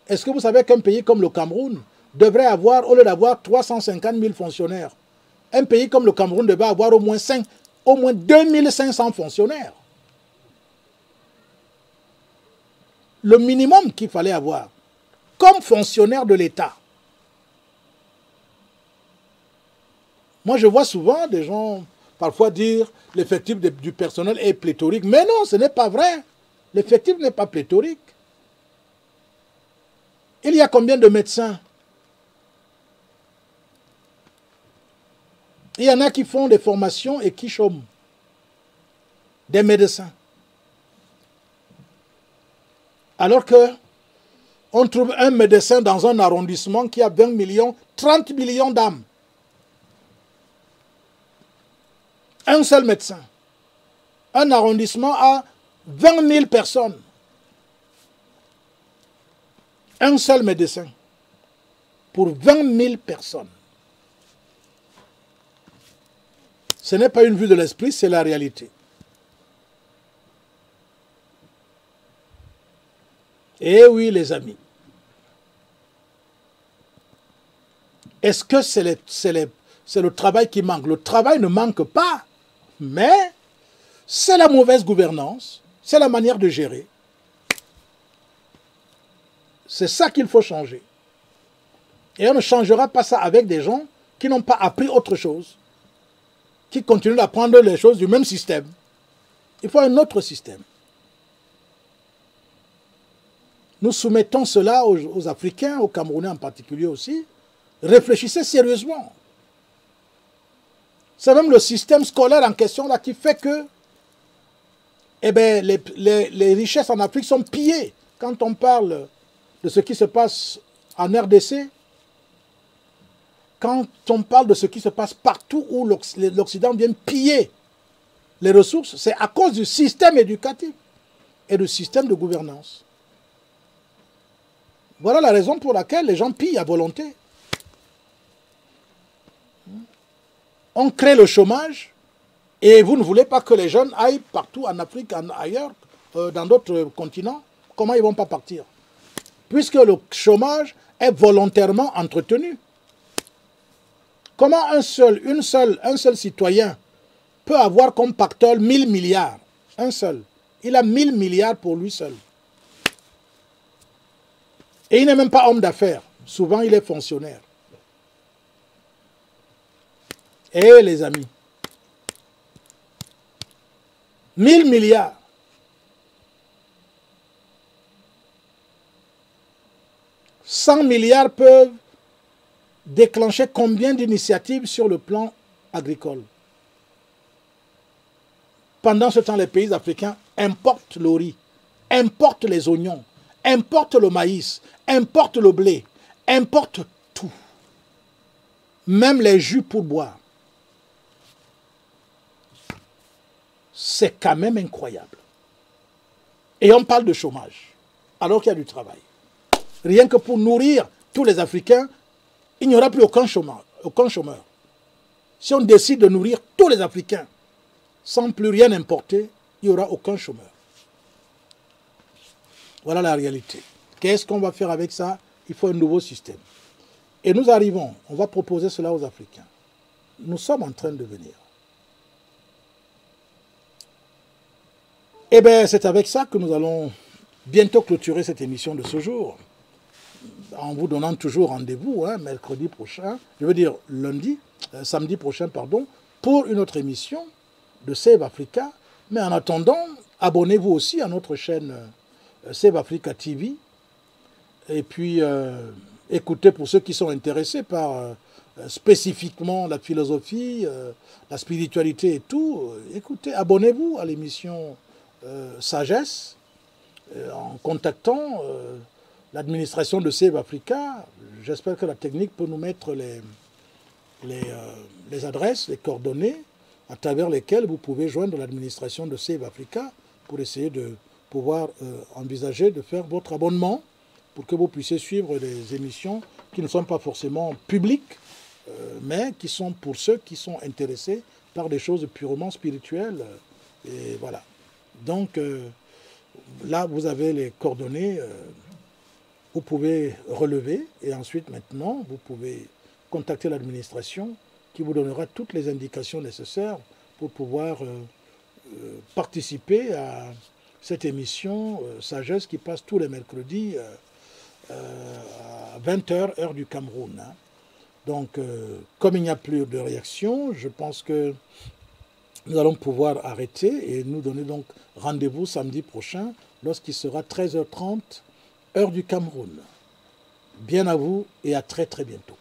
est-ce que vous savez qu'un pays comme le Cameroun devrait avoir, au lieu d'avoir 350 000 fonctionnaires, un pays comme le Cameroun devrait avoir au moins 2500 fonctionnaires. Le minimum qu'il fallait avoir comme fonctionnaire de l'État. Moi, je vois souvent des gens parfois dire l'effectif du personnel est pléthorique. Mais non, ce n'est pas vrai. L'effectif n'est pas pléthorique. Il y a combien de médecins? Il y en a qui font des formations et qui chôment. Des médecins. Alors que on trouve un médecin dans un arrondissement qui a 20 millions, 30 millions d'âmes. Un seul médecin. Un arrondissement a 20 000 personnes. Un seul médecin. Pour 20 000 personnes. Ce n'est pas une vue de l'esprit, c'est la réalité. Eh oui, les amis. Est-ce que c'est le travail qui manque? Le travail ne manque pas, mais c'est la mauvaise gouvernance, c'est la manière de gérer. C'est ça qu'il faut changer. Et on ne changera pas ça avec des gens qui n'ont pas appris autre chose, qui continuent d'apprendre les choses du même système. Il faut un autre système. Nous soumettons cela aux Africains, aux Camerounais en particulier aussi. Réfléchissez sérieusement. C'est même le système scolaire en question là qui fait que les richesses en Afrique sont pillées. Quand on parle de ce qui se passe en RDC, quand on parle de ce qui se passe partout où l'Occident vient piller les ressources, c'est à cause du système éducatif et du système de gouvernance. Voilà la raison pour laquelle les gens pillent à volonté. On crée le chômage et vous ne voulez pas que les jeunes aillent partout en Afrique, ailleurs, dans d'autres continents. Comment ils ne vont pas partir? Puisque le chômage est volontairement entretenu. Comment un seul citoyen peut avoir comme pactole 1000 milliards? Un seul. Il a 1000 milliards pour lui seul. Et il n'est même pas homme d'affaires. Souvent, il est fonctionnaire. Eh les amis, 1000 milliards. « 100 milliards peuvent déclencher combien d'initiatives sur le plan agricole? Pendant ce temps, les pays africains importe le riz, importe les oignons, importe le maïs, importe le blé, importe tout. Même les jus pour boire. C'est quand même incroyable. Et on parle de chômage, alors qu'il y a du travail. Rien que pour nourrir tous les Africains, il n'y aura plus aucun chômeur. Si on décide de nourrir tous les Africains sans plus rien importer, il n'y aura aucun chômeur. Voilà la réalité. Qu'est-ce qu'on va faire avec ça? Il faut un nouveau système. Et nous arrivons, on va proposer cela aux Africains. Nous sommes en train de venir. Eh bien, c'est avec ça que nous allons bientôt clôturer cette émission de ce jour. En vous donnant toujours rendez-vous, mercredi prochain, je veux dire samedi prochain, pardon, pour une autre émission de Save Africa. Mais en attendant, abonnez-vous aussi à notre chaîne Save Africa TV. Et puis, écoutez, pour ceux qui sont intéressés par spécifiquement la philosophie, la spiritualité et tout, écoutez, abonnez-vous à l'émission Sagesse en contactant l'administration de Save Africa. J'espère que la technique peut nous mettre les adresses, les coordonnées à travers lesquelles vous pouvez joindre l'administration de Save Africa pour essayer de pouvoir envisager de faire votre abonnement pour que vous puissiez suivre les émissions qui ne sont pas forcément publiques, mais qui sont pour ceux qui sont intéressés par des choses purement spirituelles. Et voilà. Donc, là, vous avez les coordonnées. Vous pouvez relever et ensuite, maintenant, vous pouvez contacter l'administration qui vous donnera toutes les indications nécessaires pour pouvoir participer à cette émission Sagesse qui passe tous les mercredis à 20h, heure du Cameroun. Donc, comme il n'y a plus de réaction, je pense que nous allons pouvoir arrêter et nous donner donc rendez-vous samedi prochain lorsqu'il sera 13h30, heure du Cameroun. Bien à vous et à très très bientôt.